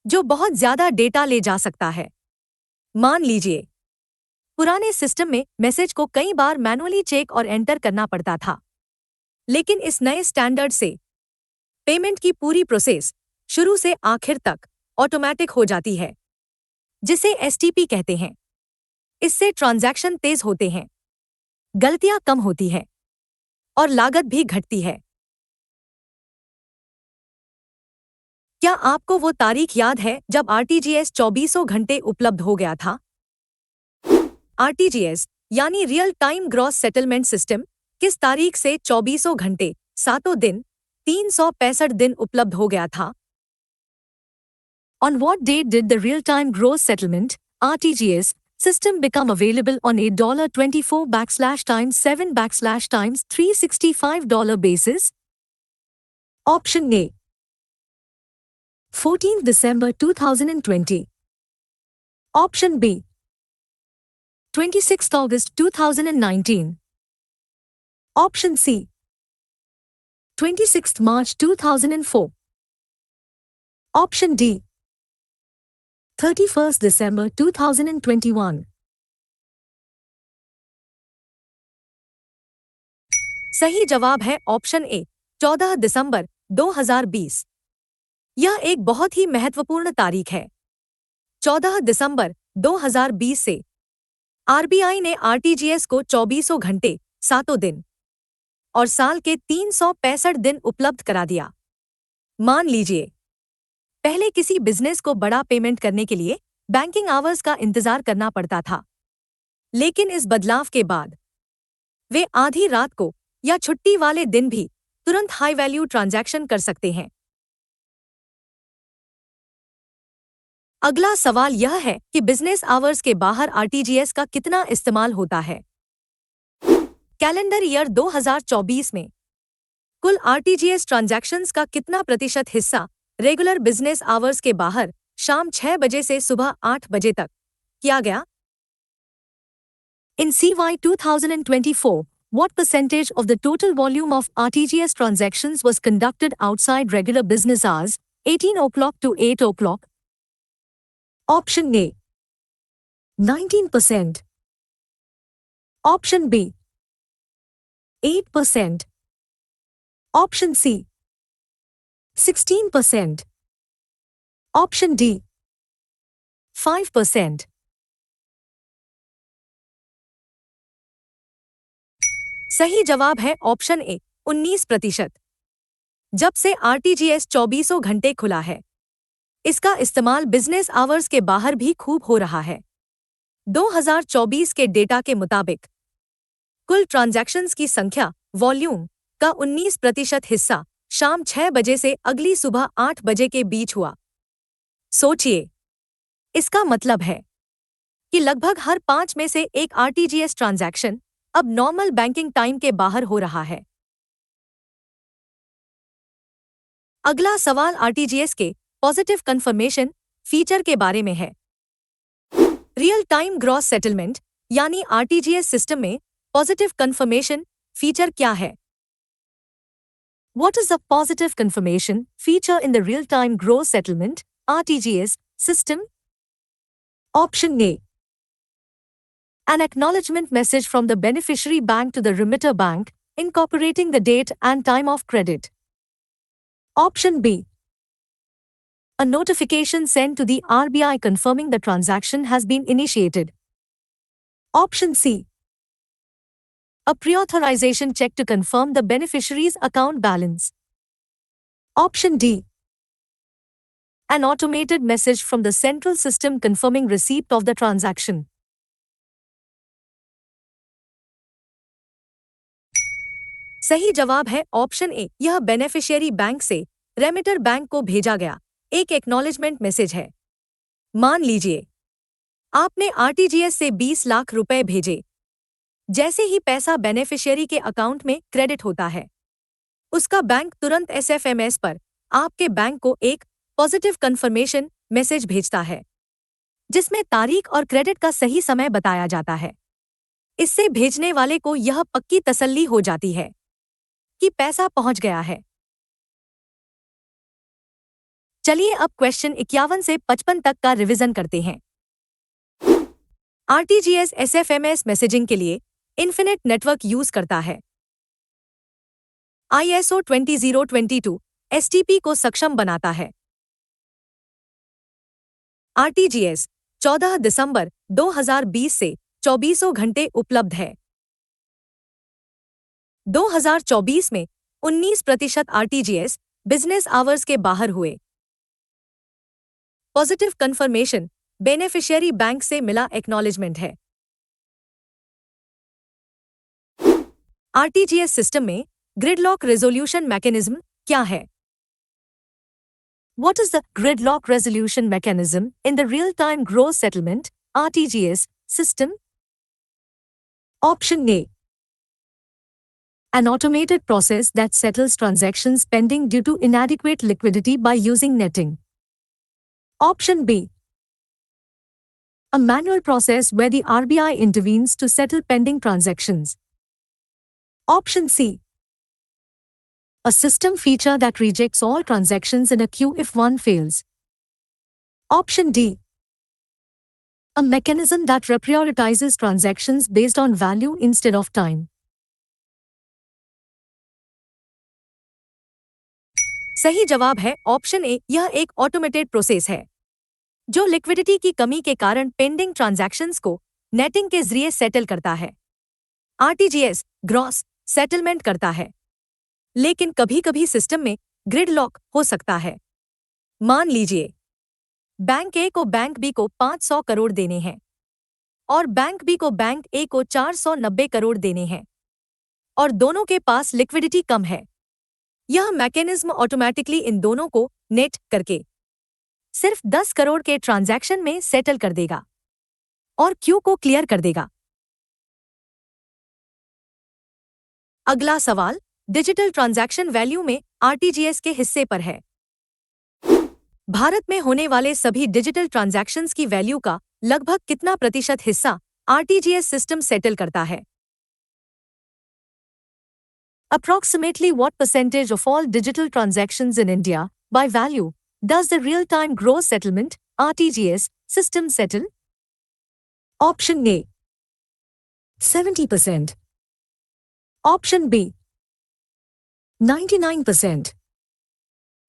Speaker 1: जो बहुत ज्यादा डेटा ले जा सकता है। मान लीजिए, पुराने सिस्टम में मैसेज को कई बार मैनुअली चेक और एंटर करना पड़ता था, लेकिन इस नए स्टैंडर्ड से पेमेंट की पूरी प्रोसेस शुरू से आखिर तक ऑटोमेटिक हो जाती है, जिसे STP कहते हैं। इससे ट्रांजैक्शन तेज होते हैं, गलतियां कम होती हैं और लागत भी घटती है। क्या आपको वो तारीख याद है जब RTGS 24 घंटे उपलब्ध हो गया था? RTGS यानी real time gross settlement system किस तारीख से 24 घंटे 7 दिन 365 दिन उपलब्ध हो गया था? On what date did the real-time gross settlement (RTGS) system become available on a $24/7/365 basis? Option A. 14th December 2020. Option B. 26th August 2019. Option C. 26th March 2004. Option D. 31st December 2021. सही जवाब है option ए 14 दिसंबर 2020। यह एक बहुत ही महत्वपूर्ण तारीख है। 14 दिसंबर 2020 से RBI ने RTGS को 24 घंटे 7 दिन और साल के 365 दिन उपलब्ध करा दिया। मान लीजिए, पहले किसी बिजनेस को बड़ा पेमेंट करने के लिए बैंकिंग आवर्स का इंतजार करना पड़ता था, लेकिन इस बदलाव के बाद वे आधी रात को या छुट्टी वाले दिन भी तुरंत हाई वैल्यू ट्रांजैक्शन कर सकते हैं। अगला सवाल यह है कि बिजनेस आवर्स के बाहर RTGS का कितना इस्तेमाल होता है? कैलेंडर ईयर 2024 में कुल RTGS ट्रांजैक्शंस का कितना प्रतिशत हिस्सा रेगुलर बिजनेस आवर्स के बाहर शाम 6 बजे से सुबह 8 बजे तक किया गया? In CY 2024, what percentage of the total volume of RTGS transactions was conducted outside regular business hours, 18 o'clock to 8 o'clock? Option A. 19%. Option B. 8%. Option C. 16%. Option D. 5%. सही जवाब है ऑप्शन ए 19%। जब से RTGS 24 घंटे खुला है, इसका इस्तेमाल बिजनेस आवर्स के बाहर भी खूब हो रहा है। 2024 के डेटा के मुताबिक कुल ट्रांजैक्शंस की संख्या वॉल्यूम का 19% हिस्सा शाम 6 बजे से अगली सुबह 8 बजे के बीच हुआ। सोचिए, इसका मतलब है कि लगभग हर 5 में से एक RTGS ट्रांजैक्शन अब नॉर्मल बैंकिंग टाइम के बाहर हो रहा है। अगला सवाल RTGS के पॉजिटिव कन्फर्मेशन फीचर के बारे में है। रियल टाइम ग्रॉस सेटलमेंट यानी RTGS सिस्टम में पॉजिटिव कन्फर्मेशन फीचर क्या है? What is the positive confirmation feature in the real-time gross settlement (RTGS) system? Option A. An acknowledgement message from the beneficiary bank to the remitter bank, incorporating the date and time of credit. Option B. A notification sent to the RBI confirming the transaction has been initiated. Option C. A pre-authorization check to confirm the beneficiary's account balance. Option D. An automated message from the central system confirming receipt of the transaction. सही जवाब है option ए। यह beneficiary bank से remitter bank को भेजा गया एक acknowledgement message है। मान लीजिए आपने आरटीजीएस से 20 लाख रुपए भेजे। जैसे ही पैसा बेनिफिशियरी के अकाउंट में क्रेडिट होता है, उसका बैंक तुरंत एसएफएमएस पर आपके बैंक को एक पॉजिटिव कंफर्मेशन मैसेज भेजता है, जिसमें तारीख और क्रेडिट का सही समय बताया जाता है। इससे भेजने वाले को यह पक्की तसल्ली हो जाती है कि पैसा पहुंच गया है। चलिए अब क्वेश्चन 51 से 55 तक का रिवीजन करते हैं। आरटीजीएस एसएफएमएस मैसेजिंग के लिए इन्फिनिट नेटवर्क यूज करता है। आईएसओ 20022 एसटीपी को सक्षम बनाता है। आरटीजीएस 14 दिसंबर 2020 से 24 घंटे उपलब्ध है। 2024 में 19% आरटीजीएस बिजनेस आवर्स के बाहर हुए। पॉजिटिव कंफर्मेशन बेनिफिशियरी बैंक से मिला एक्नॉलेजमेंट है। आरटीजीएस सिस्टम में ग्रिडलॉक रेजोल्यूशन मैकेनिज्म क्या है? What is the gridlock resolution mechanism in the real-time gross settlement (RTGS) system? Option A. An automated process that settles transactions pending due to inadequate liquidity by using netting. Option B. A manual process where the RBI intervenes to settle pending transactions. Option C. A system feature that rejects all transactions in a queue if one fails. Option D. A mechanism that reprioritizes transactions based on value instead of time. सही जवाब है option ए। यह एक automated process है जो liquidity की कमी के कारण पेंडिंग ट्रांजैक्शंस को नेटिंग के जरिए सेटल करता है। आरटीजीएस ग्रॉस सेटलमेंट करता है, लेकिन कभी-कभी सिस्टम में ग्रिड लॉक हो सकता है। मान लीजिए बैंक ए को बैंक बी को 500 करोड़ देने हैं और बैंक बी को बैंक ए को 490 करोड़ देने हैं और दोनों के पास लिक्विडिटी कम है। यह मैकेनिज्म ऑटोमेटिकली इन दोनों को नेट करके सिर्फ 10 करोड़ के ट्रांजैक्शन में सेटल कर देगा और क्यू को क्लियर कर देगा। अगला सवाल डिजिटल ट्रांजैक्शन वैल्यू में आरटीजीएस के हिस्से पर है। भारत में होने वाले सभी डिजिटल ट्रांजैक्शंस की वैल्यू का लगभग कितना प्रतिशत हिस्सा आरटीजीएस सिस्टम सेटल करता है? Approximately what percentage of all digital transactions in India, by value, does the real-time gross settlement (RTGS) system settle? Option A. 70%. Option B. 99%.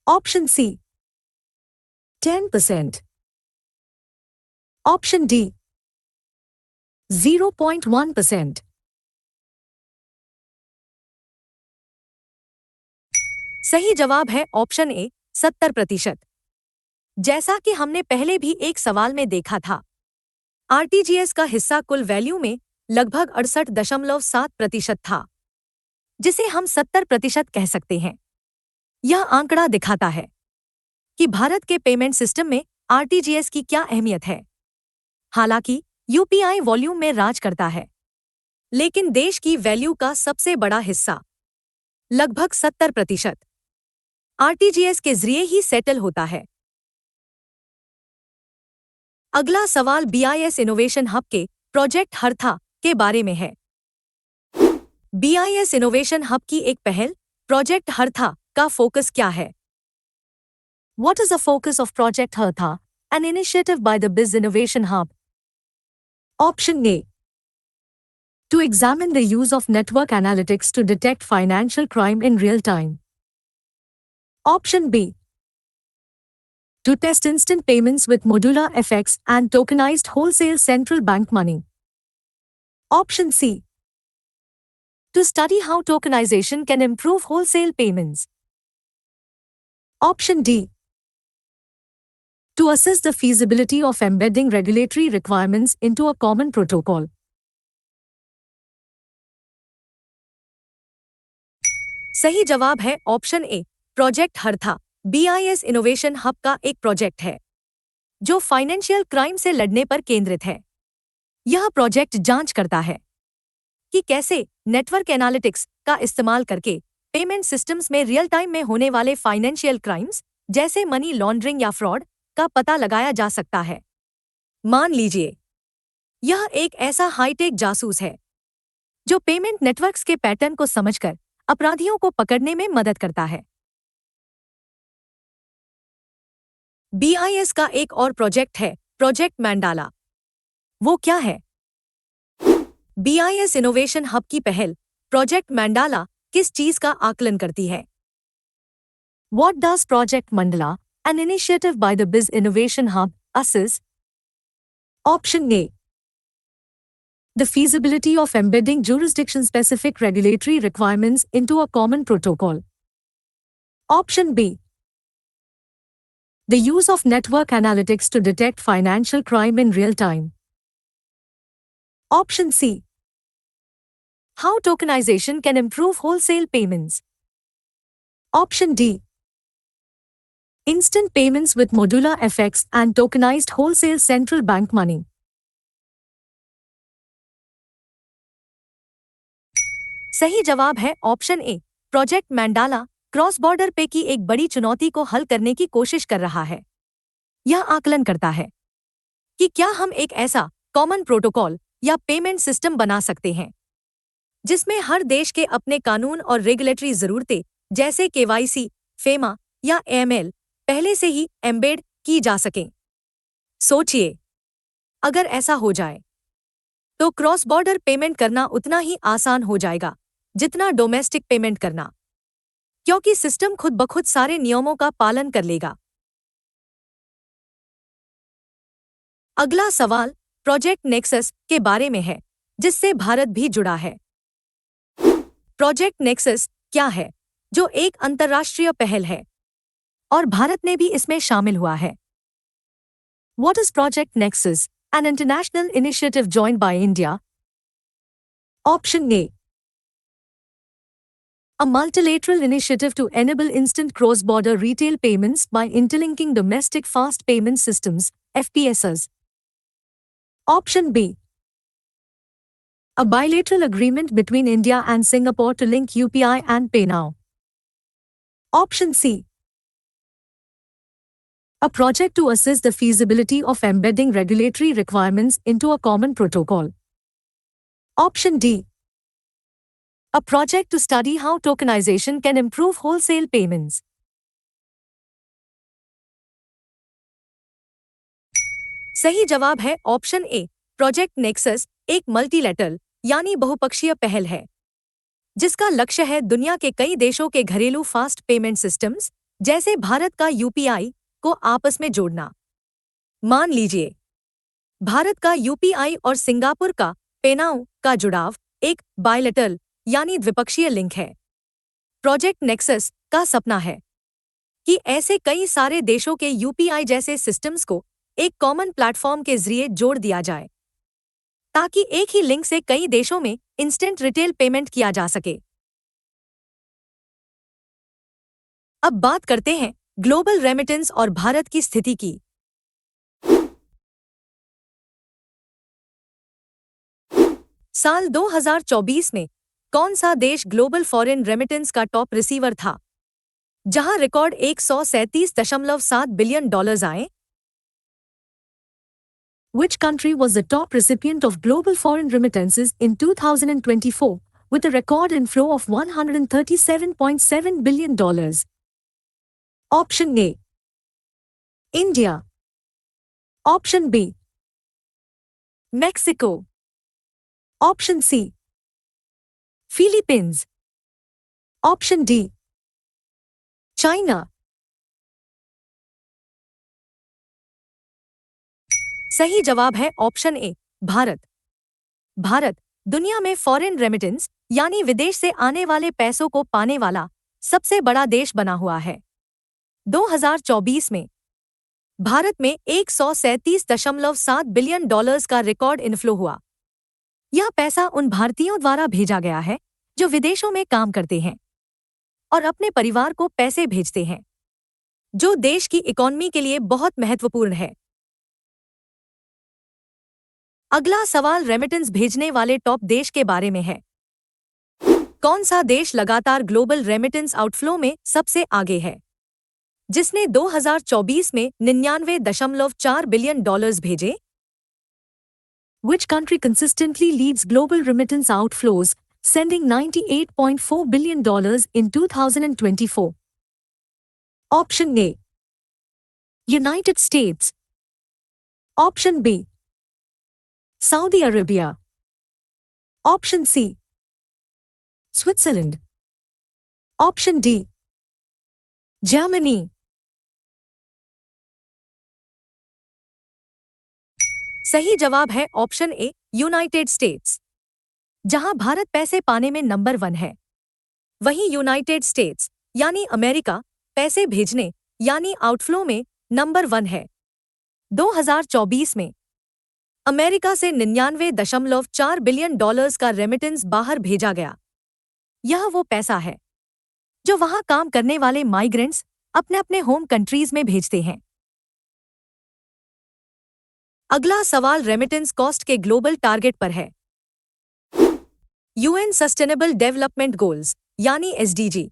Speaker 1: Option C. 10%. Option D. 0.1%. सही जवाब है ऑप्शन ए 70%। जैसा कि हमने पहले भी एक सवाल में देखा था, आरटीजीएस का हिस्सा कुल वैल्यू में लगभग 68.7% था, जिसे हम 70% कह सकते हैं। यह आंकड़ा दिखाता है कि भारत के पेमेंट सिस्टम में आरटीजीएस की क्या अहमियत है। हालांकि यूपीआई वॉल्यूम में राज करता है, लेकिन देश की वैल्यू का सबसे बड़ा हिस्सा लगभग 70% आरटीजीएस के जरिए ही सेटल होता है। अगला सवाल बीआईएस इनोवेशन हब के प्रोजेक्ट हरथा के बारे में है। बीआईएस इनोवेशन हब की एक पहल प्रोजेक्ट हर्था का फोकस क्या है? What is the focus of Project Hertha, an initiative by the Biz Innovation Hub? Option A. To examine the use of network analytics to detect financial crime in real time. Option B. To test instant payments with modular FX and tokenized wholesale central bank money. Option C. To study how tokenization can improve wholesale payments. Option D. To assess the feasibility of embedding regulatory requirements into a common protocol. सही जवाब है option A, project Hertha. BIS innovation hub का एक project है जो financial crime से लड़ने पर केंद्रित है। यह प्रोजेक्ट जांच करता है कि कैसे नेटवर्क एनालिटिक्स का इस्तेमाल करके पेमेंट सिस्टम्स में रियल टाइम में होने वाले फाइनेंशियल क्राइम्स जैसे मनी लॉन्ड्रिंग या फ्रॉड का पता लगाया जा सकता है। मान लीजिए, यह एक ऐसा हाईटेक जासूस है जो पेमेंट नेटवर्क्स के पैटर्न को समझकर अपराधियों को पकड़ने में मदद करता है। BIS का एक और प्रोजेक्ट है, प्रोजेक्ट मैंडाला। वो क्या है? BIS इनोवेशन हब की पहल, प्रोजेक्ट मैंडाला, किस चीज का आकलन करती है? What does Project Mandala, an initiative by the Biz Innovation Hub, assess? Option A. The feasibility of embedding jurisdiction-specific regulatory requirements into a common protocol. Option B. The use of network analytics to detect financial crime in real time. Option C. How tokenization can improve wholesale payments. Option D. Instant payments with modular FX and tokenized wholesale central bank money. सही जवाब है option A, project Mandala cross border pay की एक बड़ी चुनौती को हल करने की कोशिश कर रहा है। यह आकलन करता है कि क्या हम एक ऐसा कॉमन प्रोटोकॉल या पेमेंट सिस्टम बना सकते हैं जिसमें हर देश के अपने कानून और रेगुलेटरी जरूरतें जैसे KYC, फेमा या AML पहले से ही एम्बेड की जा सकें। सोचिए, अगर ऐसा हो जाए तो क्रॉस बॉर्डर पेमेंट करना उतना ही आसान हो जाएगा जितना डोमेस्टिक पेमेंट करना, क्योंकि सिस्टम खुद ब खुद सारे नियमों का पालन कर लेगा। अगला सवाल प्रोजेक्ट नेक्सस के बारे में है, जिससे भारत भी जुड़ा है। प्रोजेक्ट नेक्सस क्या है, जो एक अंतर्राष्ट्रीय पहल है और भारत ने भी इसमें शामिल हुआ है? What is Project Nexus, an international initiative joined by India? Option A. A multilateral initiative to enable instant cross-border retail payments by interlinking domestic fast payment systems, FPSs. Option B. A bilateral agreement between India and Singapore to link UPI and PayNow. Option C. A project to assess the feasibility of embedding regulatory requirements into a common protocol. Option D. A project to study how tokenization can improve wholesale payments. सही जवाब है option A, project nexus एक multilateral यानी बहुपक्षीय पहल है जिसका लक्ष्य है दुनिया के कई देशों के घरेलू फास्ट पेमेंट सिस्टम्स जैसे भारत का UPI को आपस में जोड़ना। मान लीजिए, भारत का UPI और सिंगापुर का पेनाउ का जुड़ाव एक बायलैटरल यानी द्विपक्षीय लिंक है। प्रोजेक्ट नेक्सस का सपना है कि ऐसे कई सारे देशों के UPI जैसे सिस्टम्स को एक कॉमन प्लेटफॉर्म के जरिए जोड़ दिया जाए ताकि एक ही लिंक से कई देशों में इंस्टेंट रिटेल पेमेंट किया जा सके। अब बात करते हैं ग्लोबल रेमिटेंस और भारत की स्थिति की। साल 2024 में कौन सा देश ग्लोबल फॉरेन रेमिटेंस का टॉप रिसीवर था, जहां रिकॉर्ड $137.7 बिलियन आए? Which country was the top recipient of global foreign remittances in 2024, with a record inflow of $137.7 billion. Option A. India. Option B. Mexico. Option C. Philippines. Option D. China. सही जवाब है option ए, भारत। भारत दुनिया में foreign remittance यानी विदेश से आने वाले पैसों को पाने वाला सबसे बड़ा देश बना हुआ है। 2024 में भारत में 137.7 बिलियन डॉलर्स का रिकॉर्ड इनफ्लो हुआ। यह पैसा उन भारतीयों द्वारा भेजा गया है जो विदेशों में काम करते हैं और अपने परिवार को पैसे भेजते हैं, जो देश की इकोनॉमी के लिए बहुत महत्वपूर्ण है। अगला सवाल रेमिटेंस भेजने वाले टॉप देश के बारे में है। कौन सा देश लगातार ग्लोबल रेमिटेंस आउटफ्लो में सबसे आगे है, जिसने 2024 में 99.4 बिलियन डॉलर्स भेजे? Which country consistently leads global remittance outflows, sending $98.4 billion in 2024? Option A. United States. Option B. Saudi Arabia. Option C. Switzerland. Option D. Germany. सही जवाब है ऑप्शन ए, यूनाइटेड स्टेट्स। जहां भारत पैसे पाने में नंबर 1 है, वहीं यूनाइटेड स्टेट्स यानी अमेरिका पैसे भेजने यानी आउटफ्लो में नंबर 1 है। 2024 में अमेरिका से 99.4 बिलियन डॉलर्स का रेमिटेंस बाहर भेजा गया। यह वो पैसा है जो वहां काम करने वाले माइग्रेंट्स अपने अपने होम कंट्रीज में भेजते हैं। अगला सवाल रेमिटेंस कॉस्ट के ग्लोबल टारगेट पर है। यूएन सस्टेनेबल डेवलपमेंट गोल्स यानी एसडीजी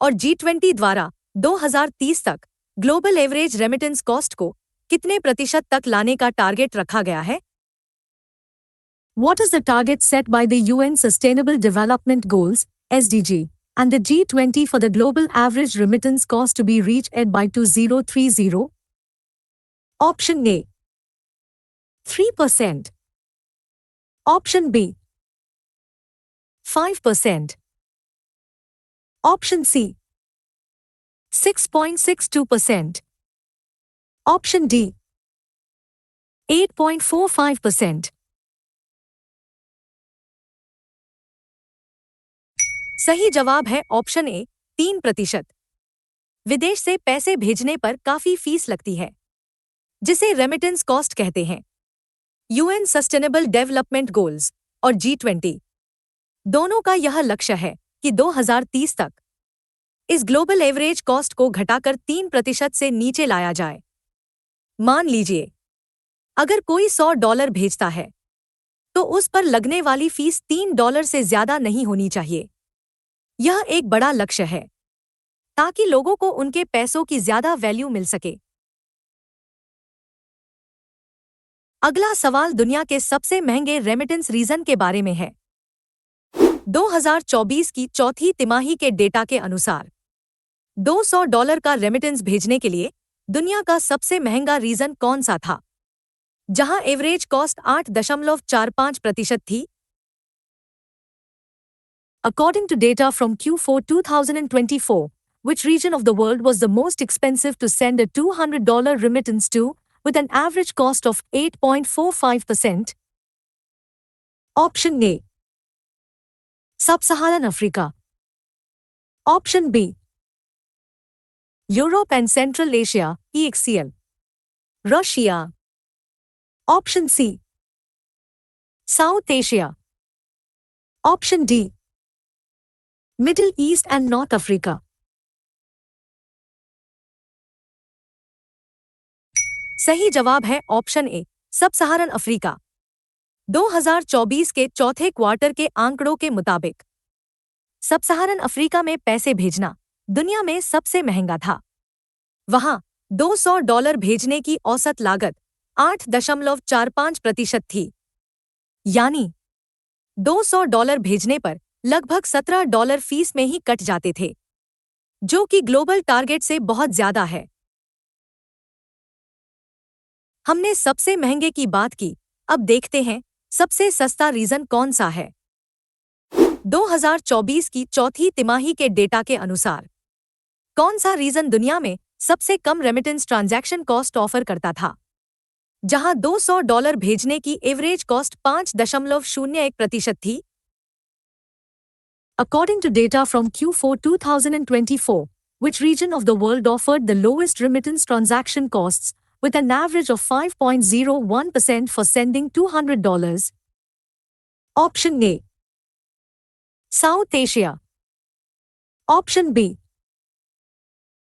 Speaker 1: और G20 द्वारा 2030 तक ग्लोबल एवरेज रेमिटेंस कॉस्ट को कितने प्रतिशत तक लाने का टारगेट रखा गया है? What is the target set by the UN Sustainable Development Goals (SDG) and the G20 for the global average remittance cost to be reached at by 2030? Option A. 3%. Option B. 5%. Option C. 6.62%. Option D. 8.45%. सही जवाब है option ए, 3%। विदेश से पैसे भेजने पर काफी fees लगती है, जिसे रेमिटेंस कॉस्ट कहते हैं। यूएन सस्टेनेबल डेवलपमेंट गोल्स और G20 दोनों का यह लक्ष्य है कि 2030 तक इस ग्लोबल एवरेज कॉस्ट को घटाकर 3% से नीचे लाया जाए। मान लीजिए, अगर कोई $100 भेजता है, तो उस पर लगने वाली फीस $3 से ज्यादा नहीं होनी चाहिए। यह एक बड़ा लक्ष्य है, ताकि लोगों को उनके पैसों की ज्यादा वैल्यू मिल सके। अगला सवाल दुनिया के सबसे महंगे रेमिटेंस रीजन के बारे में है। 2024 की चौथी तिमाही के डेटा के अनुसार $200 का रेमिटेंस भेजने के लिए दुनिया का सबसे महंगा रीजन कौन सा था, जहां एवरेज कॉस्ट 8.45% थी? According to data from Q4 2024, which region of the world was the most expensive to send a $200 remittance to, with an average cost of 8.45%? Option A. Sub-Saharan Africa. Option B. Europe and Central Asia, EXCL. Russia. Option C. South Asia. Option D. Middle East and North Africa. सही जवाब है option ए, सब सहारन Africa. 2024 के चौथे quarter के आंकड़ों के मुताबिक सब सहारन अफ्रीका में पैसे भेजना दुनिया में सबसे महंगा था। वहां $200 भेजने की औसत लागत 8.45% थी, यानी $200 भेजने पर लगभग $17 फीस में ही कट जाते थे, जो कि ग्लोबल टारगेट से बहुत ज्यादा है। हमने सबसे महंगे की बात की, अब देखते हैं सबसे सस्ता रीजन कौन सा है। 2024 की चौथी तिमाही के डेटा के अनुसार कौन सा रीजन दुनिया में सबसे कम रेमिटेंस ट्रांजैक्शन कॉस्ट ऑफर करता था, जहां $200 भेजने की एवरेज कॉस्ट 5.01% थी। According to data from Q4 2024, which region of the world offered the lowest remittance transaction costs with an average of 5.01% for sending $200? Option A, South Asia. Option B,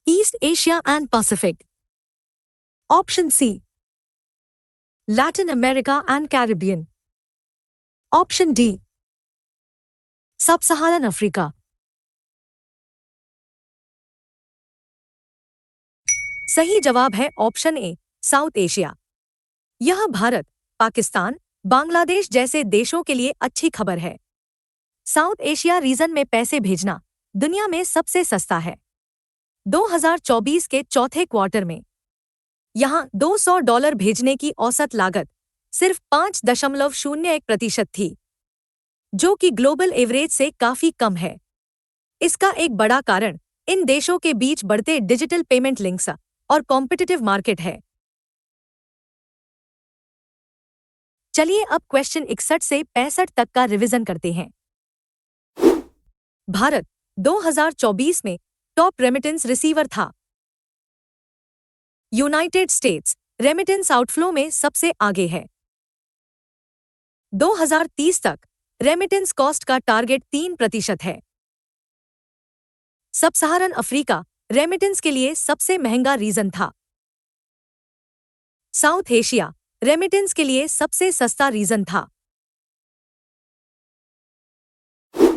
Speaker 1: East Asia and Pacific. Option C, Latin America and Caribbean. Option D, Sub-Saharan Africa. सही जवाब है option ए, south Asia. यह भारत, पाकिस्तान, बांग्लादेश जैसे देशों के लिए अच्छी खबर है। साउथ एशिया रीजन में पैसे भेजना दुनिया में सबसे सस्ता है। 2024 के चौथे क्वार्टर में यहां $200 भेजने की औसत लागत सिर्फ 5.01% थी, जो कि ग्लोबल एवरेज से काफी कम है। इसका एक बड़ा कारण इन देशों के बीच बढ़ते डिजिटल पेमेंट लिंक्स और कॉम्पिटिटिव मार्केट है। चलिए अब क्वेश्चन 61 से 65 तक का रिवीजन करते हैं। भारत 2024 में टॉप रेमिटेंस रिसीवर था। यूनाइटेड स्टेट्स रेमिटेंस आउटफ्लो में सबसे आगे है। 2030 तक रेमिटेंस कॉस्ट का टारगेट 3% है। सब सहारन अफ्रीका रेमिटेंस के लिए सबसे महंगा रीजन था। साउथ एशिया रेमिटेंस के लिए सबसे सस्ता रीजन था।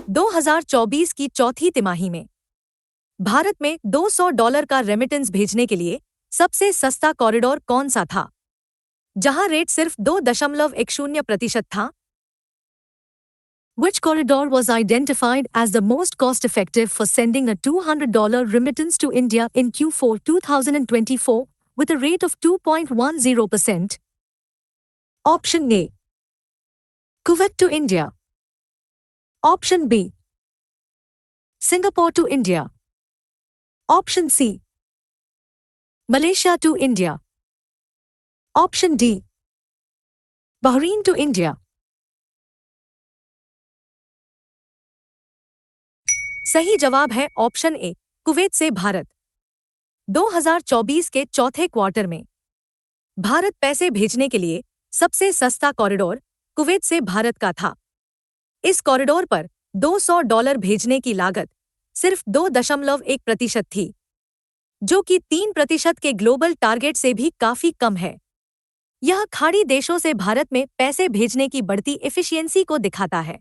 Speaker 1: 2024 की चौथी तिमाही में भारत में $200 का रेमिटेंस भेजने के लिए सबसे सस्ता कॉरिडोर कौन सा था, जहां रेट सिर्फ 2.10% था? Which corridor was identified as the most cost-effective for sending a $200 remittance to India in Q4 2024 with a rate of 2.10%? Option A, Kuwait to India. Option B, Singapore to India. Option C, Malaysia to India. Option D, Bahrain to India. सही जवाब है option ए, Kuwait से भारत। 2024 के चौथे quarter में भारत पैसे भेजने के लिए सबसे सस्ता कॉरिडोर कुवैत से भारत का था। इस कॉरिडोर पर $200 भेजने की लागत सिर्फ 2.1% थी, जो कि 3% के ग्लोबल टारगेट से भी काफी कम है। यह खाड़ी देशों से भारत में पैसे भेजने की बढ़ती एफिशिएंसी को दिखाता है।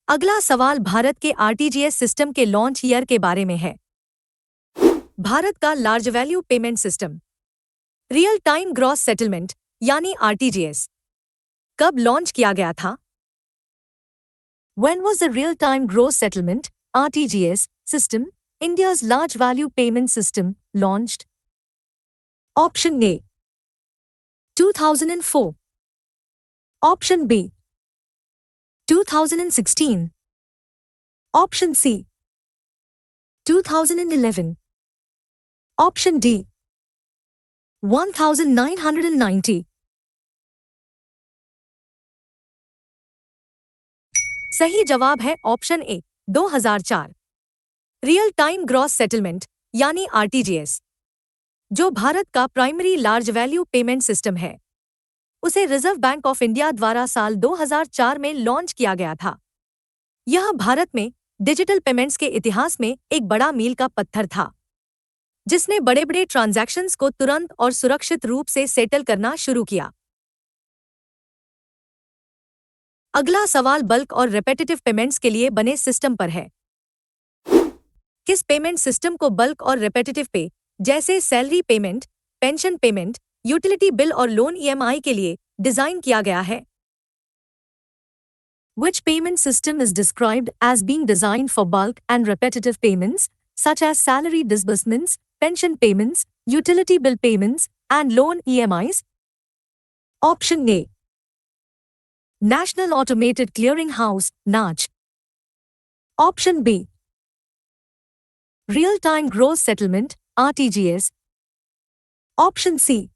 Speaker 1: अगला सवाल भारत के आरटीजीएस सिस्टम के लॉन्च ईयर के बारे में है। भारत का large value payment system real time gross settlement यानी आरटीजीएस कब लॉन्च किया गया था? When was the real time gross settlement (RTGS) system, India's large value payment system, launched? Option A, 2004. Option B, 2016. Option C, 2011. Option D, 1990. सही जवाब है option ए, 2004। Real time gross settlement यानी RTGS, जो भारत का primary large value payment system है, उसे reserve bank of India द्वारा साल 2004 में लॉन्च किया गया था। यह भारत में डिजिटल पेमेंट्स के इतिहास में एक बड़ा मील का पत्थर था, जिसने बड़े बड़े ट्रांजैक्शंस को तुरंत और सुरक्षित रूप से सेटल करना शुरू किया। अगला सवाल बल्क और रेपेटिटिव पेमेंट्स के लिए बने सिस्टम पर है। किस पेमेंट सिस्टम को बल्क और रेपेटिटिव पे, जैसे salary payment, pension payment, utility bill और लोन ईएमआई के लिए डिजाइन किया गया है? Which payment system is described as being designed for bulk and repetitive payments, such as salary disbursements, pension payments, utility bill payments, and loan EMIs? Option A. National Automated Clearing House, NACH. Option B. Real-Time Gross Settlement, RTGS. Option C.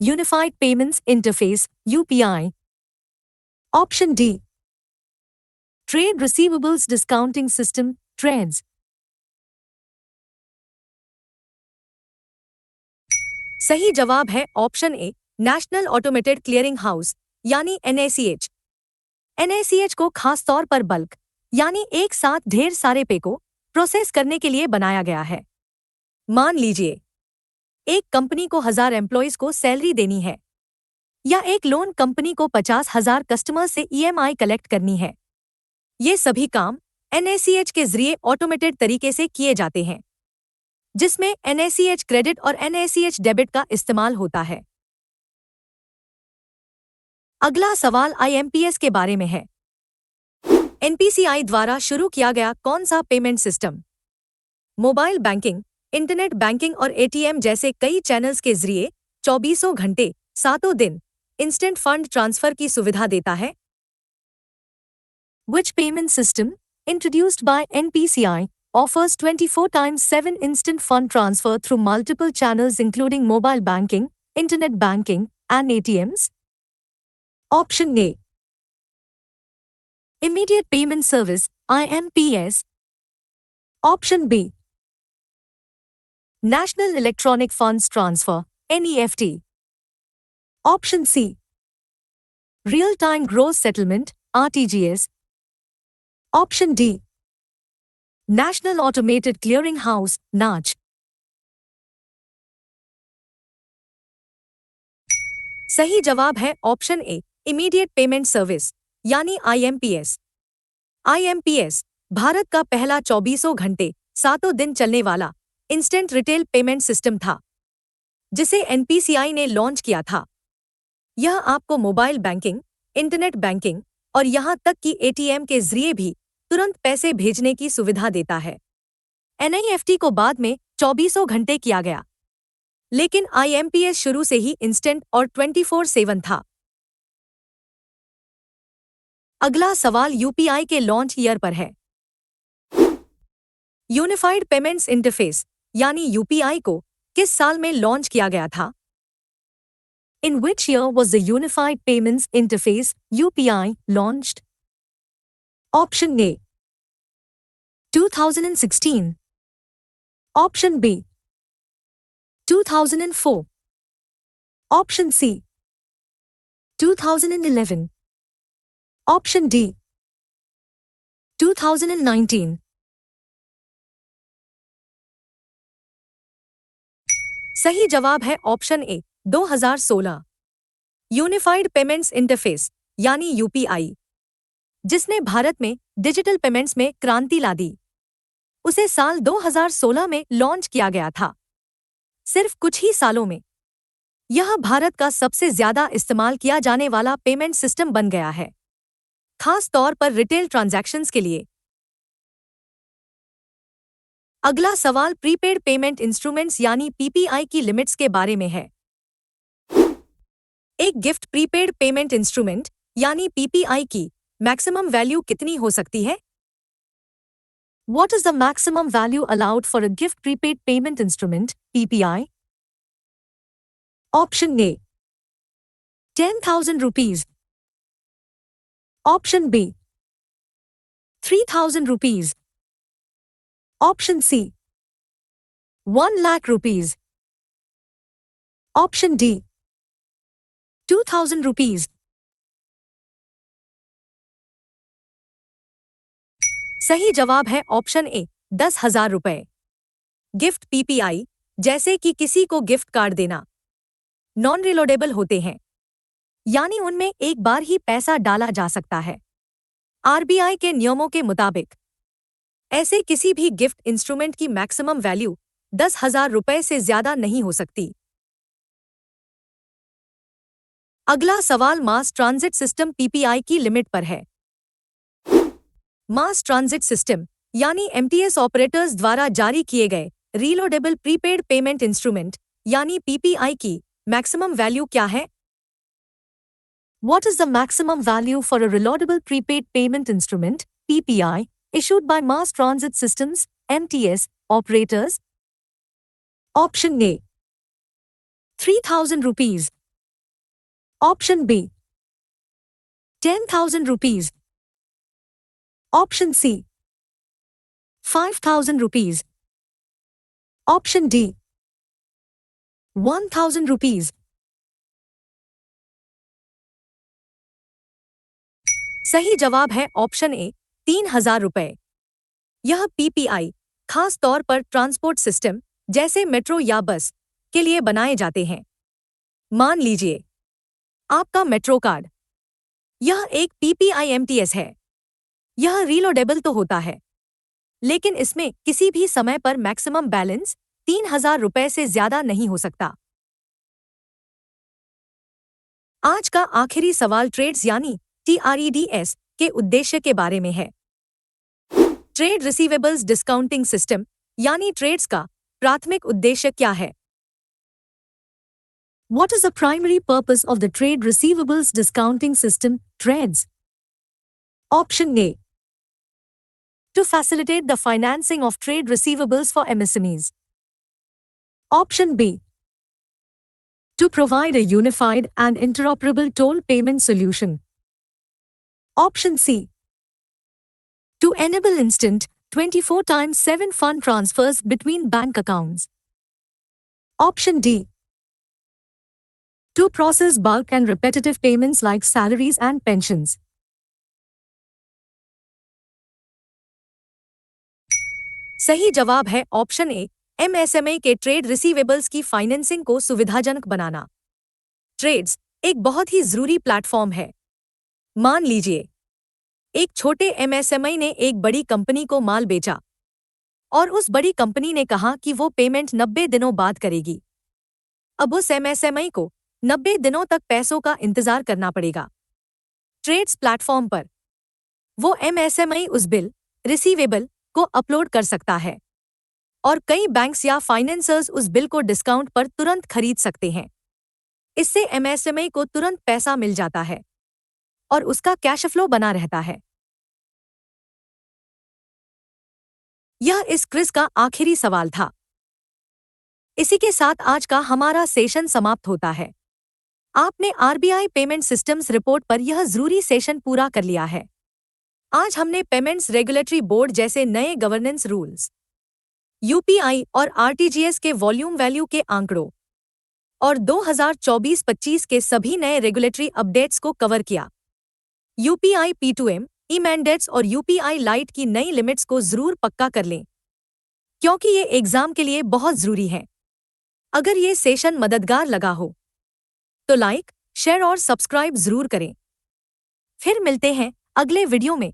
Speaker 1: Unified Payments Interface, UPI. Option D. Trade Receivables Discounting System, TREDS. सही जवाब है option ए, national automated clearing house यानी NACH। NACH को खास तौर पर bulk यानी एक साथ ढेर सारे पे को प्रोसेस करने के लिए बनाया गया है। मान लीजिए एक कंपनी को 1000 एम्प्लॉइज को सैलरी देनी है, या एक लोन कंपनी को 50,000 कस्टमर से EMI कलेक्ट करनी है। ये सभी काम NACH के जरिए ऑटोमेटेड तरीके से किए जाते हैं, जिसमें NACH क्रेडिट और NACH डेबिट का इस्तेमाल होता है। अगला सवाल IMPS के बारे में है। NPCI द्वारा शुरू किया गया कौन सा payment system mobile banking, internet banking और ATM जैसे कई चैनल्स के जरिए 24 घंटे, 7 दिन इंस्टेंट फंड ट्रांसफर की सुविधा देता है? Which payment system, introduced by NPCI, offers 24x7 instant fund transfer through multiple channels including mobile banking, internet banking, and ATMs? Option A. Immediate Payment Service, IMPS. Option B. National Electronic Funds Transfer, NEFT. Option C. Real-Time Gross Settlement, RTGS. Option D. National Automated Clearing House, NACH. सही जवाब है option ए, immediate payment service यानी IMPS। IMPS Bharat का पहला 24 घंटे, 7 दिन चलने वाला इंस्टेंट रिटेल पेमेंट सिस्टम था, जिसे NPCI ने लॉन्च किया था। यह आपको मोबाइल बैंकिंग, इंटरनेट बैंकिंग और यहां तक कि ATM के जरिए भी तुरंत पैसे भेजने की सुविधा देता है। NEFT को बाद में 24 घंटे किया गया, लेकिन IMPS शुरू से ही इंस्टेंट और 24/7 था। अगला सवाल UPI के लॉन्च ईयर पर है। यूनिफाइड पेमेंट्स इंटरफेस यानी UPI को किस साल में लॉन्च किया गया था? In which year was the Unified Payments Interface, UPI, launched? Option A. 2016. Option B. 2004. Option C. 2011. Option D. 2019. सही जवाब है ऑप्शन ए, 2016। यूनिफाइड पेमेंट्स इंटरफेस यानी UPI, जिसने भारत में डिजिटल पेमेंट्स में क्रांति ला दी, उसे साल 2016 में लॉन्च किया गया था। सिर्फ कुछ ही सालों में यह भारत का सबसे ज्यादा इस्तेमाल किया जाने वाला पेमेंट सिस्टम बन गया है, खास तौर पर रिटेल ट्रांजैक्शंस के लिए। अगला सवाल प्रीपेड पेमेंट इंस्ट्रूमेंट्स यानी PPI की लिमिट्स के बारे में है। एक गिफ्ट प्रीपेड पेमेंट इंस्ट्रूमेंट यानी PPI की मैक्सिमम वैल्यू कितनी हो सकती है? What is the maximum value allowed for a gift prepaid payment instrument, PPI? Option A. 10,000 rupees. Option B. 3,000 rupees. Option C. 1 lakh rupees. Option D. 2,000 rupees. सही जवाब है option ए, 10,000 रुपए। गिफ्ट PPI, जैसे कि किसी को गिफ्ट कार्ड देना, non रिलोडेबल होते हैं, यानी उनमें एक बार ही पैसा डाला जा सकता है। RBI के नियमों के मुताबिक ऐसे किसी भी गिफ्ट इंस्ट्रूमेंट की मैक्सिमम वैल्यू 10,000 रुपए से ज्यादा नहीं हो सकती। अगला सवाल मास ट्रांजिट सिस्टम पीपीआई की लिमिट पर है। मास ट्रांजिट सिस्टम यानी एमटीएस ऑपरेटर्स द्वारा जारी किए गए रीलोडेबल प्रीपेड पेमेंट इंस्ट्रूमेंट यानी पीपीआई की मैक्सिमम वैल्यू क्या है? What is the maximum value for a reloadable prepaid payment instrument (PPI) issued by mass transit systems (MTS) operators? Option A 3,000 rupees. Option B 10,000 rupees. Option C 5,000 rupees. Option D 1,000 rupees. सही जवाब है option ए 3,000 रुपए। यह PPI खास तौर पर transport system जैसे metro या बस के लिए बनाए जाते हैं। मान लीजिए आपका मेट्रो कार्ड, यह एक पीपीआई एमटीएस है। यह रीलोडेबल तो होता है, लेकिन इसमें किसी भी समय पर मैक्सिमम बैलेंस 3,000 रुपए से ज्यादा नहीं हो सकता। आज का आखिरी सवाल ट्रेड्स यानी TREDS के उद्देश्य के बारे में है। ट्रेड रिसीवेबल्स डिस्काउंटिंग सिस्टम यानी ट्रेड्स का प्राथमिक उद्देश्य क्या है? What is the primary purpose of the trade receivables discounting system, TREDS? Option A. To facilitate the financing of trade receivables for MSMEs. Option B. To provide a unified and interoperable toll payment solution. Option C. To enable instant 24/7 fund transfers between bank accounts. Option D. To process bulk and repetitive payments like salaries and pensions. सही जवाब है option ए MSME के trade receivables की financing को सुविधाजनक बनाना। Trades एक बहुत ही जरूरी प्लेटफॉर्म है। मान लीजिए एक छोटे एमएसएमई ने एक बड़ी कंपनी को माल बेचा और उस बड़ी कंपनी ने कहा कि वो पेमेंट 90 दिनों बाद करेगी। अब उस एमएसएमई को 90 दिनों तक पैसों का इंतजार करना पड़ेगा। ट्रेड्स प्लेटफॉर्म पर वो एमएसएमई उस बिल रिसीवेबल को अपलोड कर सकता है और कई बैंक्स या फाइनेंसर्स उस बिल को डिस्काउंट पर तुरंत खरीद सकते हैं। इससे एमएसएमई को तुरंत पैसा मिल जाता है और उसका कैश फ्लो बना रहता है। यह इस क्विज का आखिरी सवाल था। इसी के साथ आज का हमारा सेशन समाप्त होता है। आपने आरबीआई पेमेंट सिस्टम्स रिपोर्ट पर यह जरूरी सेशन पूरा कर लिया है। आज हमने पेमेंट्स रेगुलेटरी बोर्ड जैसे नए गवर्नेंस रूल्स, यूपीआई और आरटीजीएस के वॉल्यूम वैल्यू के आंकड़ों और 2024-25 के सभी नए रेगुलेटरी अपडेट्स को कवर किया। यूपीआई P2M, ई-मैंडेट्स और यूपीआई लाइट की नई लिमिट्स को जरूर पक्का कर लें, क्योंकि ये एग्जाम के लिए बहुत जरूरी है। अगर ये सेशन मददगार लगा हो तो लाइक, शेयर और सब्सक्राइब जरूर करें। फिर मिलते हैं अगले वीडियो में।